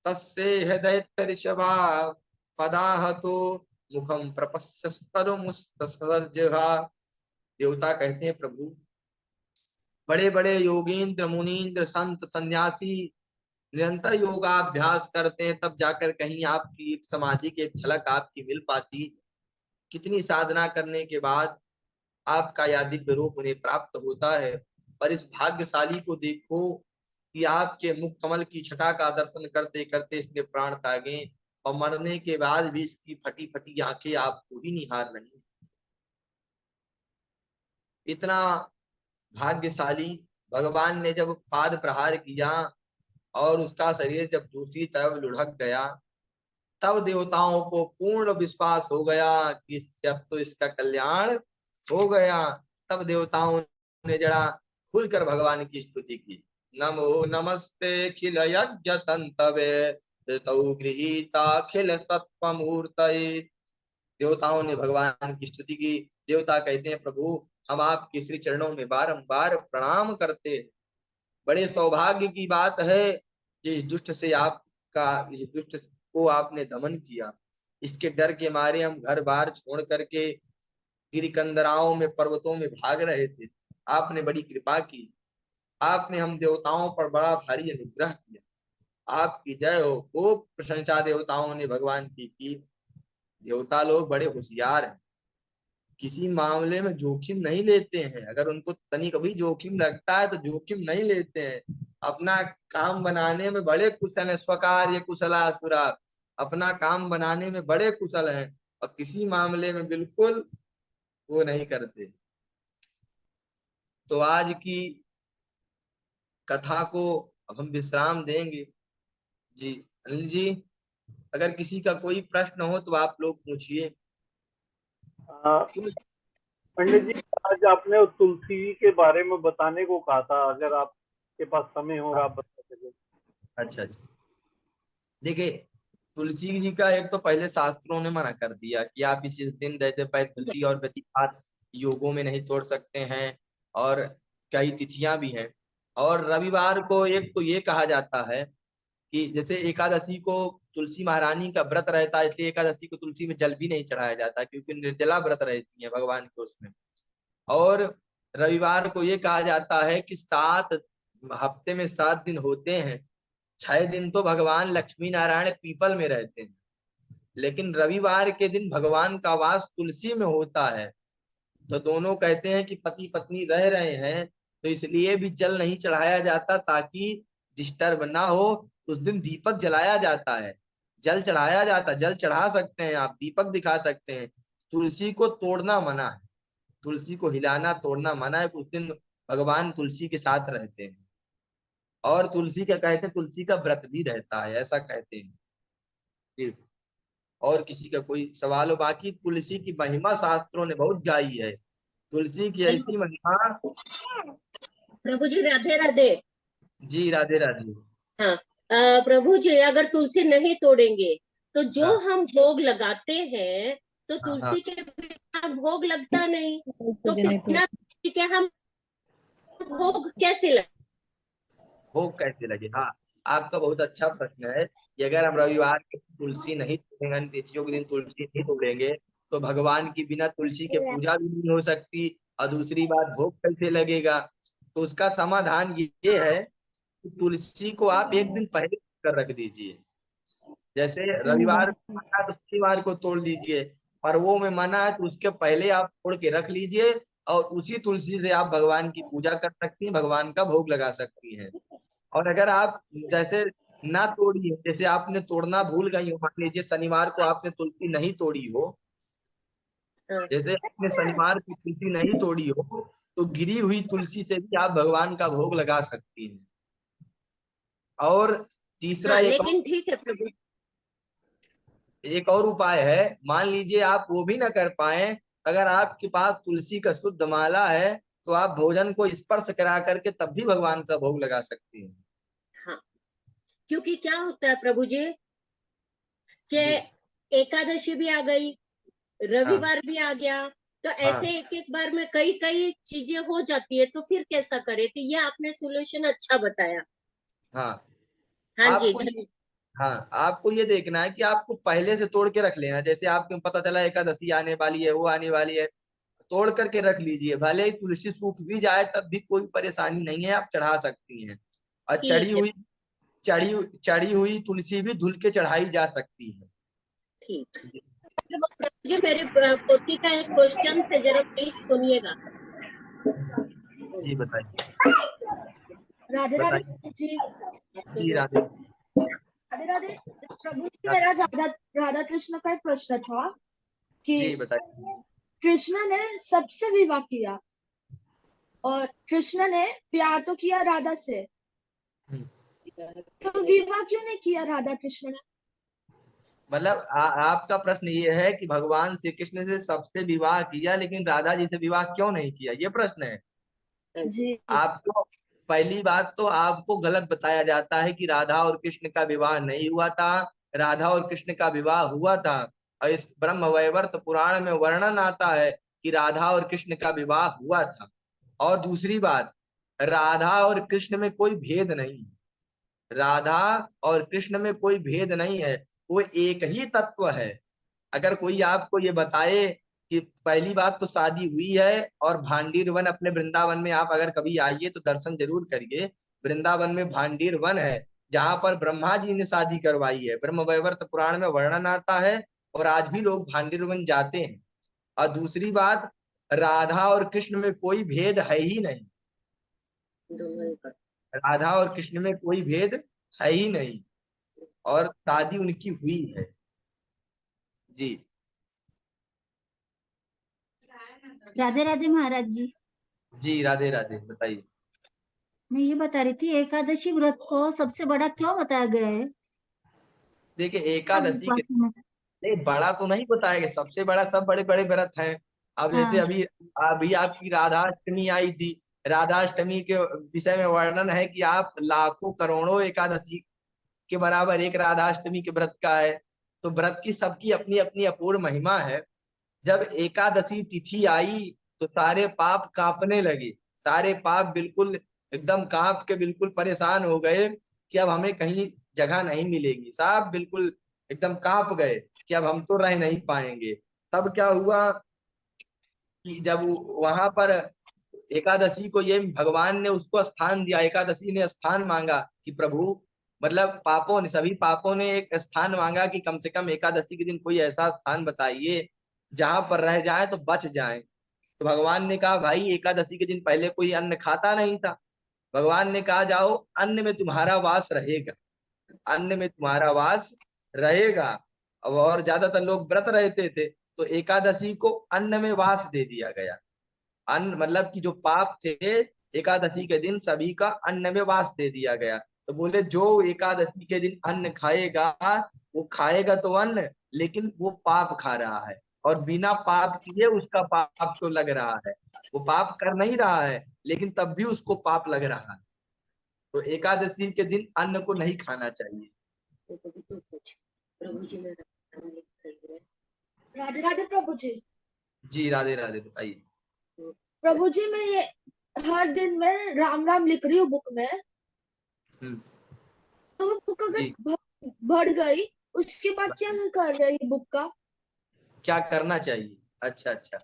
तस्से हृदय ऋषभा पदाहतो मुखम प्रपस्यस्तरु मुस्तसर्जहा। देवता कहते हैं प्रभु, बड़े बड़े योगेंद्र मुनीन्द्र संत सन्यासी निरंतर योगाभ्यास करते हैं, तब जाकर कहीं आपकी एक समाधि की एक झलक आपकी मिल पाती। कितनी साधना करने के बाद आपका यह दिव्य रूप उन्हें प्राप्त होता है। पर इस भाग्यशाली को देखो कि आपके मुख कमल की छटा का दर्शन करते करते इसने प्राण त्यागे, और मरने के बाद भी इसकी फटी फटी आंखें आपको ही निहार रही। इतना भाग्यशाली। भगवान ने जब पाद प्रहार किया और उसका शरीर जब दूसरी तरफ लुढ़क गया, तब देवताओं को पूर्ण विश्वास हो गया कि अब तो इसका कल्याण हो गया। तब देवताओं ने जरा खुलकर भगवान की स्तुति की। नमो नमस्ते खिल यज्ञ तंतवे गृहीताखिल सत्वमूर्तये। देवताओं ने भगवान की स्तुति की। देवता कहते हैं प्रभु, हम आपके श्री चरणों में बारंबार प्रणाम करते हैं। बड़े सौभाग्य की बात है कि इस दुष्ट को आपने दमन किया। इसके डर के मारे हम घर बार छोड़ करके गिरिकंदराओं में पर्वतों में भाग रहे थे। आपने बड़ी कृपा की। आपने हम देवताओं पर बड़ा भारी अनुग्रह किया। आपकी जय हो। खूब प्रशंसा देवताओं ने भगवान की। देवता लोग बड़े होशियार हैं, किसी मामले में जोखिम नहीं लेते हैं। अगर उनको तनिक भी जोखिम लगता है तो जोखिम नहीं लेते हैं। अपना काम बनाने में बड़े कुशल है, स्वकार्य कुशलासुरा। अपना काम बनाने में बड़े कुशल हैं, और किसी मामले में बिल्कुल वो नहीं करते। तो आज की कथा को अब हम विश्राम देंगे। जी अनिल जी, अगर किसी का कोई प्रश्न हो तो आप लोग पूछिए। पंडित जी, आज आपने उस तुलसी के बारे में बताने को कहा था, अगर आपके पास समय हो और आप बता सके। अच्छा अच्छा, देखिए तुलसी जी का एक तो पहले शास्त्रों ने मना कर दिया कि आप इस दिन जैसे वैद्युति और व्यतिपात योगों में नहीं तोड़ सकते हैं, और कई तिथियां भी हैं। और रविवार को एक तो ये कहा जाता है कि जैसे एकादशी को तुलसी महारानी का व्रत रहता है, इसलिए एकादशी को तुलसी में जल भी नहीं चढ़ाया जाता, क्योंकि निर्जला व्रत रहती है भगवान के उसमें। और रविवार को ये कहा जाता है कि हफ्ते में 7 दिन होते हैं, 6 दिन तो भगवान लक्ष्मी नारायण पीपल में रहते हैं, लेकिन रविवार के दिन भगवान का वास तुलसी में होता है। तो दोनों कहते हैं कि पति पत्नी रह रहे हैं, तो इसलिए भी जल नहीं चढ़ाया जाता, ताकि डिस्टर्ब ना हो। उस दिन दीपक जलाया जाता है, जल चढ़ाया जाता, जल चढ़ा सकते हैं आप, दीपक दिखा सकते हैं। तुलसी को तोड़ना मना है, तुलसी को हिलाना तोड़ना मना है। उस दिन भगवान तुलसी के साथ रहते हैं, और तुलसी का कहते हैं तुलसी का व्रत भी रहता है, ऐसा कहते हैं जी। और किसी का कोई सवाल हो? बाकी तुलसी की महिमा शास्त्रों ने बहुत गाई है, तुलसी की ऐसी महिमा। प्रभु जी राधे राधे। जी राधे राधे। हाँ, प्रभु जी अगर तुलसी नहीं तोड़ेंगे तो जो हाँ हम भोग लगाते हैं तो हाँ हाँ। तुलसी के बिना भोग लगता नहीं, तो फिर बिना तुलसी के हम भोग कैसे लगे? भोग कैसे लगे? हाँ, आपका बहुत अच्छा प्रश्न है कि अगर हम रविवार के दिन तुलसी नहीं तोड़ेंगे, अन्य तिथियों के दिन तुलसी नहीं तोड़ेंगे, तो भगवान की बिना तुलसी के पूजा भी नहीं हो सकती, और दूसरी बात भोग कैसे लगेगा? तो उसका समाधान ये है कि तुलसी को आप एक दिन पहले कर रख दीजिए। जैसे रविवार को मना है तो शनिवार को तोड़ लीजिए, पर्वों में मना है तो उसके पहले आप तोड़ के रख लीजिए, और उसी तुलसी से आप भगवान की पूजा कर सकती हैं, भगवान का भोग लगा सकती हैं। और अगर आप जैसे ना तोड़ी हो, जैसे आपने तोड़ना भूल गई हो, मान लीजिए शनिवार को आपने तुलसी नहीं तोड़ी हो, हाँ, जैसे आपने शनिवार की तुलसी नहीं तोड़ी हो, तो गिरी हुई तुलसी से भी आप भगवान का भोग लगा सकती हैं। और तीसरा हाँ, लेकिन ठीक है प्रभु। एक और उपाय है। मान लीजिए आप वो भी ना कर पाए, अगर आपके पास तुलसी का शुद्ध माला है, तो आप भोजन को स्पर्श करा करके तब भी भगवान का भोग लगा सकती हैं। हाँ, क्योंकि क्या होता है प्रभु जी कि जी एकादशी भी आ गई, हाँ रविवार भी आ गया, तो हाँ ऐसे एक एक बार में कई कई चीजें हो जाती है, तो फिर कैसा करे? तो ये आपने सोल्यूशन अच्छा बताया। हाँ। हाँ जी, आपको ये हाँ, आपको ये देखना है कि आपको पहले से तोड़ के रख लेना। जैसे आपको पता चला एकादशी आने वाली है, वो आने वाली है, तोड़ करके रख लीजिए। भले ही तुलसी सूख भी जाए तब भी कोई परेशानी नहीं है, आप चढ़ा सकती हैं। और ठीक है। चढ़ी चढ़ी हुई तुलसी भी धुल के चढ़ाई जा सकती है। ठीक। जी मेरे पोती का एक क्वेश्चन से जरा प्लीज सुनिएगा। जी बताइए। राधे राधे बताइए जी। जी राधे राधे राधे प्रभु जी, मेरा राधा राधा कृष्ण का एक प्रश्न था कि जी बताइए। कृष्ण ने सबसे विवाह किया और कृष्ण ने प्यार तो किया राधा से, हम्म। तो विवाह क्यों नहीं किया राधा कृष्ण ने? मतलब आपका प्रश्न ये है कि भगवान श्री कृष्ण से सबसे विवाह किया, लेकिन राधा जी से विवाह क्यों नहीं किया, ये प्रश्न है। जी आपको पहली बात तो आपको गलत बताया जाता है कि राधा और कृष्ण का विवाह नहीं हुआ था। राधा और कृष्ण का विवाह हुआ था, और इस ब्रह्म वैवर्त पुराण में वर्णन आता है कि राधा और कृष्ण का विवाह हुआ था। और दूसरी बात, राधा और कृष्ण में कोई भेद नहीं है, राधा और कृष्ण में कोई भेद नहीं है, वो एक ही तत्व है। अगर कोई आपको ये बताए कि पहली बात तो शादी हुई है, और भांडीर वन अपने वृंदावन में आप अगर कभी आइए तो दर्शन जरूर करिए। वृंदावन में भांडीर वन है, जहां पर ब्रह्मा जी ने शादी करवाई है, ब्रह्म वैवर्त पुराण में वर्णन आता है, और आज भी लोग भांडीर वन जाते हैं। और दूसरी बात, राधा और कृष्ण में कोई भेद है ही नहीं, राधा और कृष्ण में कोई भेद है ही नहीं, और शादी उनकी हुई है। जी राधे राधे महाराज जी। जी राधे राधे। बताइए। मैं ये बता रही थी एकादशी व्रत को सबसे बड़ा क्यों बताया गया है? देखिए क्या एकादशी के, विश्वास में? नहीं बड़ा तो नहीं बताएगा, सबसे बड़ा, सब बड़े बड़े व्रत हैं। अब जैसे हाँ अभी अभी आपकी राधाष्टमी आई थी, राधाष्टमी के विषय में वर्णन है कि आप लाखों करोड़ों एकादशी के बराबर एक राधाष्टमी के व्रत का है। तो व्रत की सबकी अपनी अपनी अपूर्व महिमा है। जब एकादशी तिथि आई तो सारे पाप कांपने लगे, सारे पाप बिल्कुल एकदम कांप के बिल्कुल परेशान हो गए कि अब हमें कहीं जगह नहीं मिलेगी। सब बिल्कुल एकदम कांप गए कि अब हम तो रह नहीं पाएंगे। तब क्या हुआ कि जब वहां पर एकादशी को ये भगवान ने उसको स्थान दिया, एकादशी ने स्थान मांगा कि प्रभु, मतलब पापों ने, सभी पापों ने एक स्थान मांगा कि कम से कम एकादशी के दिन कोई ऐसा स्थान बताइए जहां पर रह जाए तो बच जाए। तो भगवान ने कहा भाई एकादशी के दिन पहले कोई अन्न खाता नहीं था। भगवान ने कहा जाओ अन्न में तुम्हारा वास रहेगा, अन्न में तुम्हारा वास रहेगा। और ज्यादातर लोग व्रत रहते थे तो एकादशी को अन्न में वास दे दिया गया। अन्न मतलब कि जो पाप थे एकादशी के दिन सभी का अन्न में वास दे दिया गया। तो बोले जो एकादशी के दिन अन्न खाएगा वो खाएगा तो अन्न, लेकिन वो पाप खा रहा है, और बिना पाप किए उसका पाप तो लग रहा है। वो पाप कर नहीं रहा है लेकिन तब भी उसको पाप लग रहा है। तो एकादशी के दिन अन्न को नहीं खाना चाहिए। प्रभु जी मेरा नाम लिख रही है। राधे राधे प्रभु जी। जी राधे राधे, बताइए। प्रभु जी मैं ये हर दिन में राम राम लिख रही हूँ बुक में, हम्म, तो वो बुक अगर जी बढ़ गई उसके बाद क्या कर रही बुक का? क्या करना चाहिए? अच्छा अच्छा,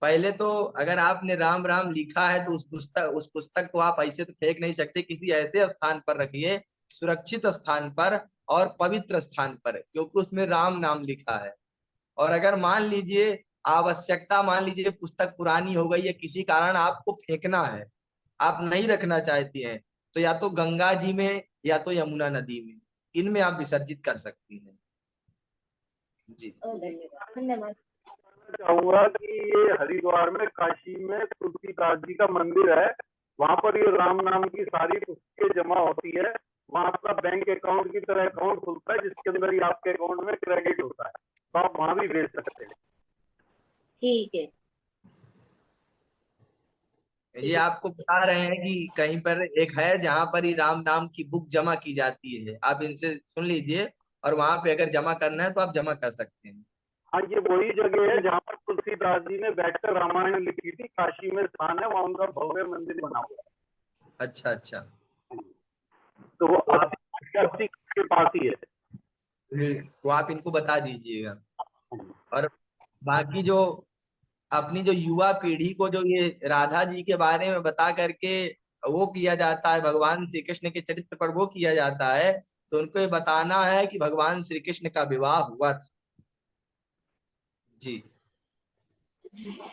पहले तो अगर आपने राम राम लिखा है तो उस पुस्तक को आप ऐसे तो फेंक नहीं सकते, किसी ऐसे स्थान पर रखिए, सुरक्षित स्थान पर और पवित्र स्थान पर, क्योंकि उसमें राम नाम लिखा है। और अगर मान लीजिए आवश्यकता, मान लीजिए पुस्तक पुरानी हो गई या किसी कारण आपको फेंकना है, आप नहीं रखना चाहती हैं, तो या तो गंगा जी में या तो यमुना नदी में, इनमें आप विसर्जित कर सकती हैं। जी धन्यवाद। चाहूंगा कि ये हरिद्वार में, काशी में तुलसीदास जी का मंदिर है, वहां पर ये राम नाम की सारी पुस्तकें जमा होती है। वहां आपका बैंक अकाउंट की तरह अकाउंट खुलता है जिसके अंदर ही आपके अकाउंट में क्रेडिट होता है, तो आप वहां भी भेज सकते हैं। ठीक है। ये आपको बता रहे हैं कि कहीं पर एक है जहां पर ही राम नाम की बुक जमा की जाती है, आप इनसे सुन लीजिए, और वहां पे अगर जमा करना है तो आप जमा कर सकते हैं। हाँ, ये वही जगह है जहाँ पर तुलसीदास जी ने बैठकर रामायण लिखी थी। काशी में स्थान है, वहाँ उनका भव्य मंदिर बना हुआ अच्छा अच्छा, है। तो वो तो आप काशी के पास ही है। तो आप इनको बता दीजिएगा। और बाकी जो अपनी जो युवा पीढ़ी को जो ये राधा जी के बारे में बता करके वो किया जाता है, भगवान श्री कृष्ण के चरित्र पर वो किया जाता है, तो उनको ये बताना है कि भगवान श्री कृष्ण का विवाह हुआ था। जी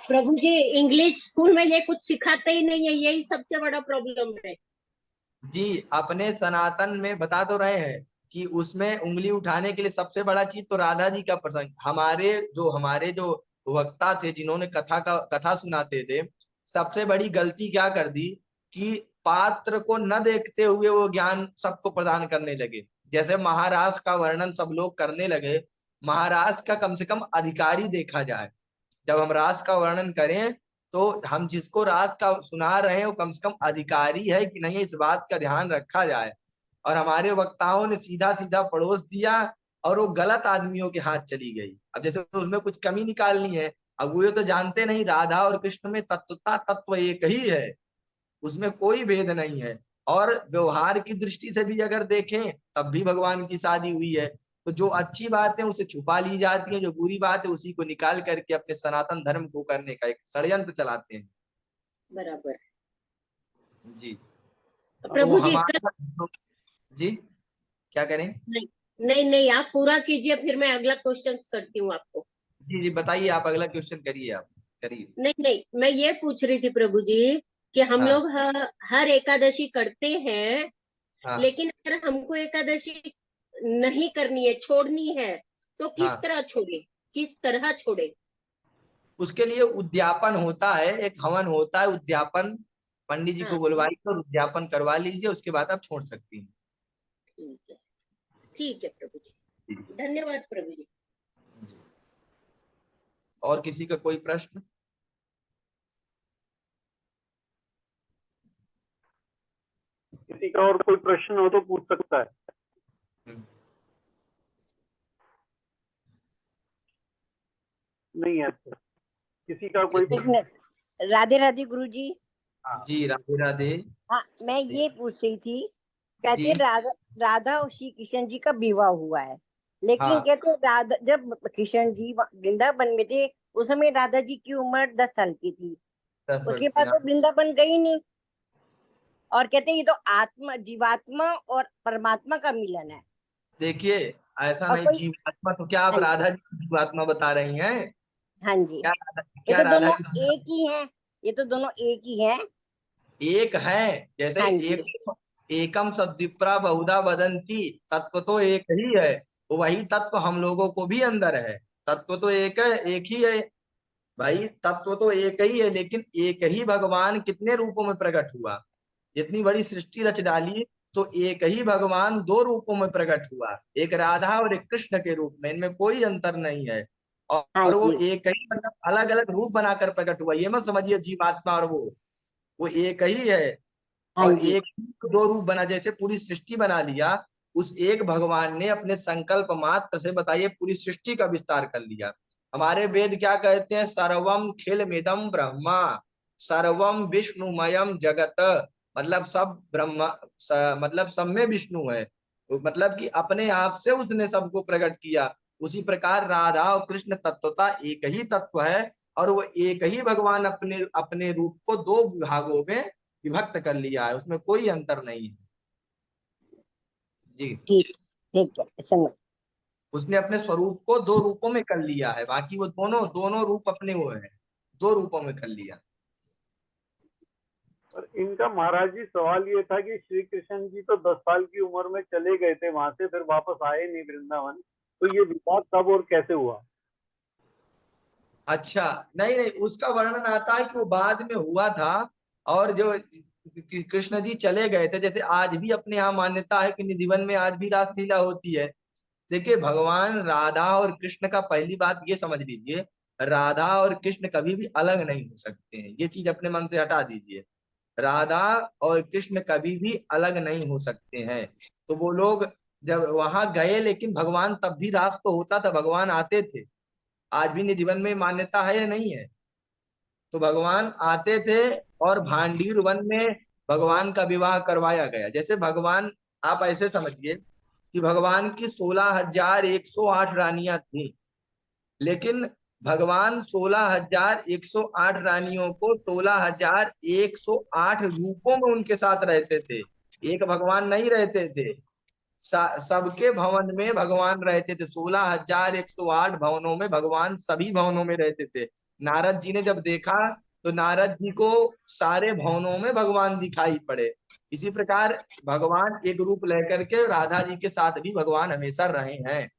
प्रभु जी इंग्लिश स्कूल में ये कुछ सिखाते ही नहीं है, यही सबसे बड़ा प्रॉब्लम है। जी, अपने सनातन में बता तो रहे हैं कि उसमें उंगली उठाने के लिए सबसे बड़ा चीज तो राधा जी का प्रसंग। हमारे जो वक्ता थे जिन्होंने कथा सुनाते थे, सबसे बड़ी गलती क्या कर दी कि पात्र को न देखते हुए वो ज्ञान सबको प्रदान करने लगे। जैसे महाराज का वर्णन सब लोग करने लगे, महाराज का कम से कम अधिकारी देखा जाए। जब हम रास का वर्णन करें तो हम जिसको रास का सुना रहे हैं वो कम से कम अधिकारी है कि नहीं, इस बात का ध्यान रखा जाए। और हमारे वक्ताओं ने सीधा सीधा पड़ोस दिया और वो गलत आदमियों के हाथ चली गई। अब जैसे उसमें कुछ कमी निकालनी है, अब वो तो जानते नहीं राधा और कृष्ण में तत्वता तत्व एक ही है, उसमें कोई भेद नहीं है। और व्यवहार की दृष्टि से भी अगर देखें तब भी भगवान की शादी हुई है। तो जो अच्छी बात है उसे छुपा ली जाती है, जो बुरी बात है उसी को निकाल करके अपने सनातन धर्म को करने का एक षड्यंत्र चलाते हैं। बराबर। जी, तो प्रभु जी हमारा, जी क्या करें? नहीं नहीं नहीं, आप पूरा कीजिए, फिर मैं अगला क्वेश्चन करती हूँ आपको। जी जी, बताइए, आप अगला क्वेश्चन करिए, आप करिए। नहीं नहीं, मैं ये पूछ रही थी प्रभु जी कि हम हाँ लोग हर एकादशी करते हैं, हाँ लेकिन अगर हमको एकादशी नहीं करनी है, छोड़नी है, तो किस हाँ, तरह छोड़े, किस तरह छोड़े? उसके लिए उद्यापन होता है, एक हवन होता है उद्यापन। पंडित जी हाँ को बुलवाइए और उद्यापन करवा लीजिए, उसके बाद आप छोड़ सकती हैं। ठीक है, ठीक है प्रभु जी, जी, धन्यवाद प्रभु जी। जी। और किसी का कोई प्रश्न? किसी का और कोई प्रश्न हो तो पूछ सकता है। हम्म, नहीं है तो किसी का कोई एक मिनट, राधे राधे गुरु जी। जी राधे राधे। हाँ, मैं ये पूछ रही थी, कहते जी राधा और श्री कृष्ण जी का विवाह हुआ है, लेकिन हाँ कहते राधा जब कृष्ण जी वृंदावन में थे उस समय राधा जी की उम्र 10 साल की थी, 10 वर्ष उसके की, बाद हाँ। वो वृंदावन गई नहीं। और कहते ये तो आत्मा, जीवात्मा और परमात्मा का मिलन है। देखिए ऐसा और नहीं, कोई, जीवात्मा तो क्या आप हाँ जी, राधा जी को जीवात्मा बता रही हैं? हाँ जी, ये क्या तो राधा दोनों जी एक ही हैं, ये तो दोनों एक ही हैं। एक है? जैसे हाँ जी, एक एकम सद्विप्रा बहुधा वदंती, तत्व तो एक ही है। वही तत्व हम लोगों को भी अंदर है। तत्व तो एक है, एक ही है भाई, तत्व तो एक ही है, लेकिन एक ही भगवान कितने रूपों में प्रकट हुआ? जितनी बड़ी सृष्टि रच डाली, तो एक ही भगवान दो रूपों में प्रकट हुआ, एक राधा और एक कृष्ण के रूप में, इनमें कोई अंतर नहीं है। हाँ और वो जी, एक ही, मतलब अलग अलग रूप बनाकर प्रकट हुआ, ये मत समझिए जीवात्मा और वो एक ही है। हाँ और जी, एक ही दो रूप बना, जैसे पूरी सृष्टि बना लिया, उस एक भगवान ने अपने संकल्प मात्र से, बताइए, पूरी सृष्टि का विस्तार कर लिया। हमारे वेद क्या कहते हैं? सर्वम खिलमिदम ब्रह्मा, सर्वम विष्णुमयम जगत। मतलब सब ब्रह्मा, मतलब सब में विष्णु है। तो मतलब कि अपने आप से उसने सबको प्रकट किया। उसी प्रकार राधा और कृष्ण तत्वता एक ही तत्व है, और वो एक ही भगवान अपने अपने रूप को दो भागों में विभक्त कर लिया है, उसमें कोई अंतर नहीं है। जी, ठीक, ठीक है, समझ। उसने अपने स्वरूप को दो रूपों में कर लिया है, बाकी वो दोनों दोनों रूप अपने वो है, दो रूपों में कर लिया। और इनका महाराज जी सवाल ये था कि श्री कृष्ण जी तो 10 साल की उम्र में चले गए थे वहां से, फिर वापस आए नहीं वृंदावन, तो ये विवाद कब और कैसे हुआ? अच्छा, नहीं नहीं, उसका वर्णन आता है कि वो बाद में हुआ था। और जो कृष्ण जी चले गए थे, जैसे आज भी अपने यहाँ मान्यता है कि निधिवन में आज भी रासलीला होती है। देखिए, भगवान राधा और कृष्ण का, पहली बात ये समझ लीजिए, राधा और कृष्ण कभी भी अलग नहीं हो सकते हैं, ये चीज अपने मन से हटा दीजिए। राधा और कृष्ण कभी भी अलग नहीं हो सकते हैं। तो वो लोग जब वहां गए, लेकिन भगवान तब भी रास तो होता था, भगवान आते थे। आज भी निधिवन में मान्यता है या नहीं है? तो भगवान आते थे, और भांडीर वन में भगवान का विवाह करवाया गया। जैसे भगवान, आप ऐसे समझिए कि भगवान की 16,108 रानियां थी, लेकिन भगवान 16,108 रानियों को 16,108 रूपों में उनके साथ रहते थे। एक भगवान नहीं रहते थे, सबके भवन में भगवान रहते थे। 16,108 भवनों में भगवान सभी भवनों में रहते थे। नारद जी ने जब देखा, तो नारद जी को सारे भवनों में भगवान दिखाई पड़े। इसी प्रकार भगवान एक रूप लेकर के राधा जी के साथ भी भगवान हमेशा रहे हैं।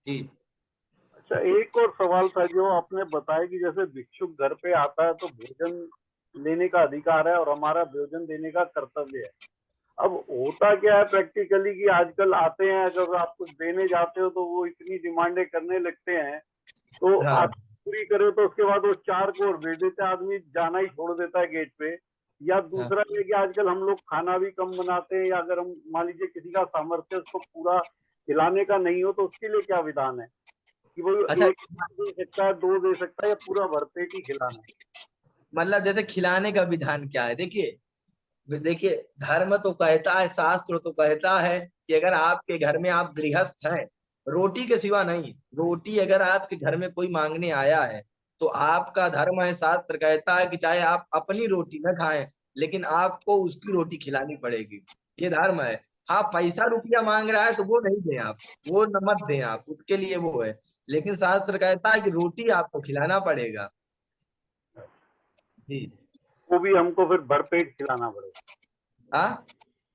जी अच्छा, एक और सवाल था जो आपने बताया कि जैसे भिक्षुक घर पे आता है तो भोजन लेने का अधिकार है और हमारा भोजन देने का कर्तव्य है। अब होता क्या है प्रैक्टिकली कि आजकल आते हैं, अगर आप कुछ देने जाते हो तो वो इतनी डिमांडें करने लगते हैं, तो हाँ आप पूरी करे तो उसके बाद वो 4 को और भेज देते हैं, आदमी जाना ही छोड़ देता है गेट पे। या हाँ। दूसरा ये कि आजकल हम लोग खाना भी कम बनाते हैं, या अगर हम मान लीजिए किसी का सामर्थ्य उसको पूरा खिलाने का नहीं हो तो उसके लिए क्या विधान है कि वो अच्छा, एक दे सकता है, 2 दे सकता है, या पूरा भरपेट ही खिलाना है? मतलब जैसे खिलाने का विधान क्या है? देखिए, देखिए, धर्म तो कहता है, शास्त्र तो कहता है कि अगर आपके घर में आप गृहस्थ हैं, रोटी के सिवा नहीं, रोटी अगर आपके घर में कोई मांगने आया है, तो आपका धर्म है, शास्त्र कहता है कि चाहे आप अपनी रोटी न खाएं, लेकिन आपको उसकी रोटी खिलानी पड़ेगी। ये धर्म है। हाँ, पैसा रुपया मांग रहा है तो वो नहीं दें आप, वो न मत दें आप, उसके लिए वो है। लेकिन शास्त्र कहता है कि रोटी आपको खिलाना पड़ेगा। जी वो भी हमको फिर भरपेट खिलाना पड़ेगा। हाँ,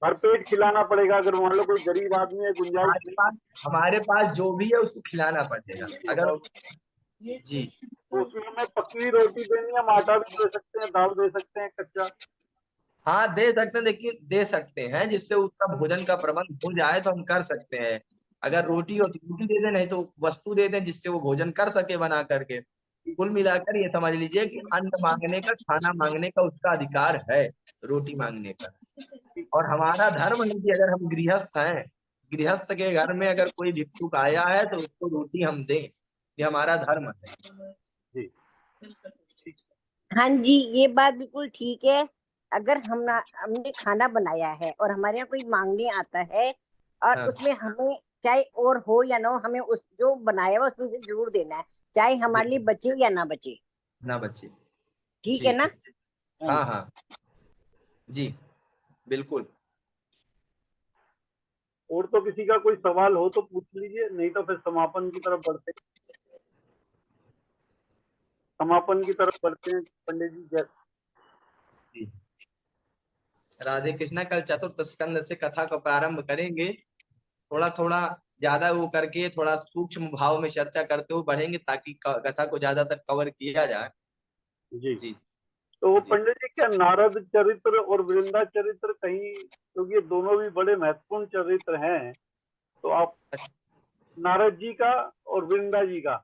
भरपेट खिलाना पड़ेगा, अगर मान लो कोई गरीब आदमी है, गुंजाइश हमारे पास हमारे पास जो भी है उसको खिलाना पड़ेगा नहीं अगर। है, जी तो उसमें हमें पकी हुई रोटी देनी है, हम आटा भी दे सकते हैं, दाल दे सकते हैं कच्चा। हाँ, दे सकते हैं, लेकिन दे सकते हैं जिससे उसका भोजन का प्रबंध हो जाए तो हम कर सकते हैं। अगर रोटी हो तो रोटी दे दें, नहीं तो वस्तु दे दें जिससे वो भोजन कर सके बना करके। कुल मिलाकर ये समझ लीजिए कि अन्न मांगने का, खाना मांगने का उसका अधिकार है, रोटी मांगने का। और हमारा धर्म है कि अगर हम गृहस्थ हैं, गृहस्थ के घर में अगर कोई भिक्षुक आया है तो उसको रोटी हम दें। ये हमारा धर्म है। जी हाँ जी, ये बात बिल्कुल ठीक है। अगर हमने खाना बनाया है और हमारे यहाँ कोई मांगने आता है और हाँ, उसमें हमें चाहे और हो या ना हो, हमें उस जो बनाया हुआ उसमें से जरूर देना है, चाहे हमारे लिए बचे या ना बचे। ना बच्चे। ठीक जी है ना? हाँ हाँ जी बिल्कुल। और तो किसी का कोई सवाल हो तो पूछ लीजिए, नहीं तो फिर समापन की तरफ बढ़ते हैं। समापन की तरफ बढ़ते हैं पंडित जी। जी राधे कृष्णा, कल चतुर्थ स्कंद से कथा का प्रारंभ करेंगे। थोड़ा थोड़ा ज्यादा वो करके थोड़ा सूक्ष्म भाव में चर्चा करते हुए बढ़ेंगे ताकि कथा को ज्यादातर कवर किया जाए। जी जी तो जी पंडित जी, क्या नारद चरित्र और वृंदा चरित्र कहीं, क्योंकि ये दोनों भी बड़े महत्वपूर्ण चरित्र हैं, तो आप नारद जी का और वृंदा जी का,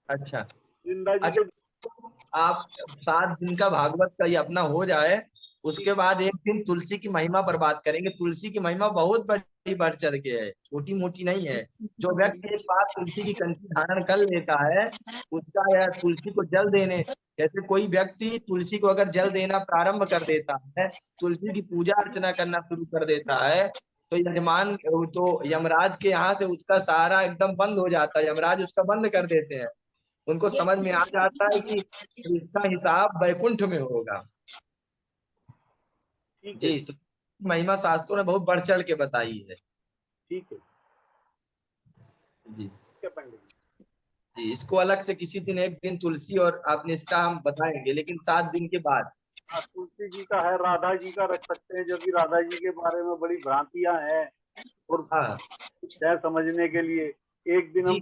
अच्छा वृंदा जी अच्छा। के। आप 7 दिन का भागवत का ये अपना हो जाए, उसके बाद एक दिन तुलसी की महिमा पर बात करेंगे। तुलसी की महिमा बहुत बड़ी बढ़ चढ़ के है, छोटी मोटी नहीं है। जो व्यक्ति एक बार तुलसी की कंठी धारण कर लेता है, उसका यह तुलसी को जल देने, जैसे कोई व्यक्ति तुलसी को अगर जल देना प्रारंभ कर देता है, तुलसी की पूजा अर्चना करना शुरू कर देता है, तो यजमान तो यमराज के यहाँ से उसका सहारा एकदम बंद हो जाता है, यमराज उसका बंद कर देते हैं। उनको समझ में आ जाता है कि इसका हिसाब वैकुंठ में होगा। ठीक है जी तो महिमा शास्त्रों ने बहुत बढ़ चढ़ के बताई है। ठीक है जी ठीक है पंडित जी इसको अलग से किसी दिन एक दिन तुलसी और आप निष्ठा हम बताएंगे, लेकिन 7 दिन के बाद। जी। तुलसी जी का है, राधा जी का रख सकते हैं, जो कि राधा जी के बारे में बड़ी भ्रांतियां हैं, और हाँ है समझने के लिए। एक दिन हम जी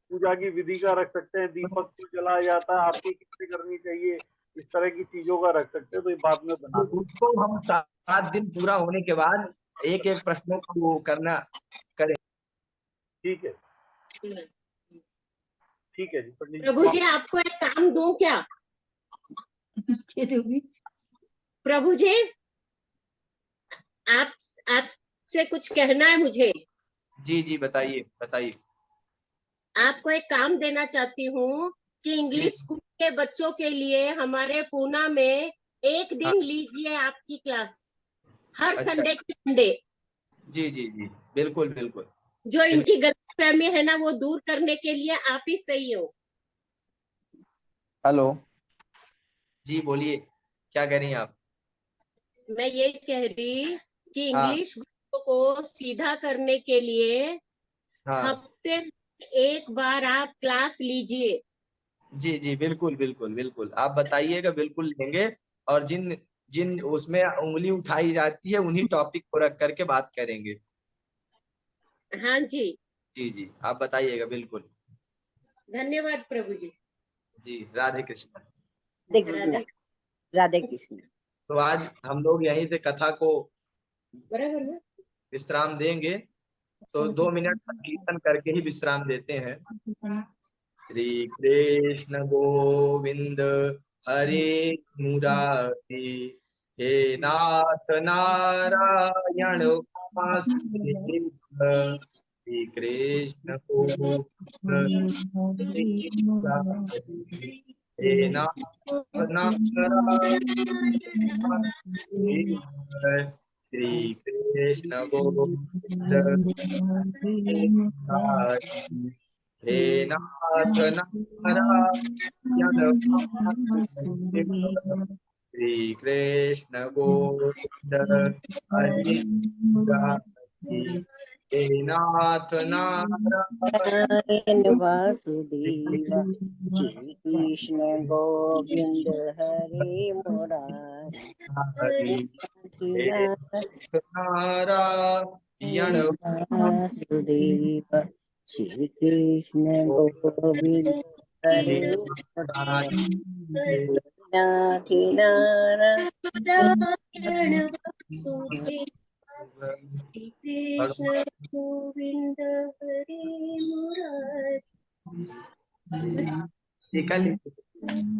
पूजा की विधि का रख सकते हैं, दीपक क्यों जलाया जाता है, आरती किससे करनी चाहिए, इस तरह की चीजों का रख सकते हैं, तो ये बाद में बना दें। उसको हम 7 दिन पूरा होने के बाद एक एक प्रश्नों को वो करना करें। ठीक है ठीक है जी पंडित जी। प्रभु जी आपको एक काम दूं क्या? प्रभु जी आप आपसे कुछ कहना है मुझे। जी जी बताइए बताइए। आपको एक काम देना चाहती हूँ कि जी इंग्लिश स्कूल के बच्चों के लिए हमारे पूना में एक हाँ दिन लीजिए आपकी क्लास, हर अच्छा संडे के संडे। जी जी जी बिल्कुल बिल्कुल जो बिल्कुल। इनकी गलतफहमी है ना, वो दूर करने के लिए आप ही सही हो। हेलो जी बोलिए, क्या कह रही हैं आप? मैं ये कह रही कि हाँ इंग्लिश को सीधा करने के लिए हाँ हफ्ते में एक बार आप क्लास लीजिए। जी जी बिल्कुल बिल्कुल बिल्कुल, आप बताइएगा, बिल्कुल लेंगे। और जिन जिन उसमें उंगली उठाई जाती है उन्हीं टॉपिक को रख करके बात करेंगे। हाँ जी, जी जी आप बताइएगा बिल्कुल। धन्यवाद प्रभु जी। जी राधे कृष्ण। राधे कृष्ण। राधे राधे कृष्ण। तो आज हम लोग यहीं से कथा को बराबर ना? विश्राम देंगे, तो 2 मिनट कीर्तन करके ही विश्राम देते हैं। श्री कृष्ण गोविंद हरे मुरारी, हे नाथ नारायण वासुदेव, श्री कृष्ण गोविंद हरे मुरारी, हे नाथ नारायण वासुदेव, श्री कृष्ण गोविंद हरे मुरारी, हे नाथ नारायण वासुदेव, श्री कृष्ण गोविंद हरे मुरारी, हे नाथ नारायण नारायण वासुदेव, श्री कृष्ण गोविंद हरे मुरारी, हरि, हे नारायण वासुदेव, श्री कृष्ण गोविंद हरे मुरारी, नाथ नारायण वासुदेव, श्री कृष्ण गोविंद हरे मुरारी।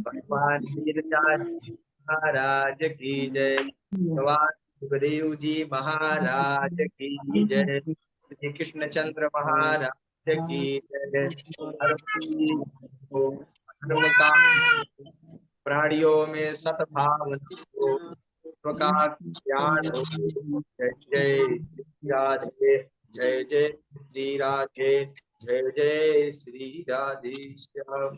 भगवान वीरराज महाराज की जय, भगवान सुखदेव जी महाराज की जय, श्री कृष्ण चंद्र महाराज की जय। धर्म का प्राणियों में सद्भावना हो, प्रकाश ज्ञान हो। जय जय श्री राधे, जय जय श्री राधे, जय जय श्री राधे श्याम।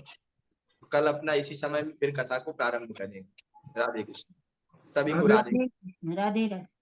कल अपना इसी समय में फिर कथा को प्रारंभ करेंगे। राधे कृष्ण सभी को। राधे राधे राधे।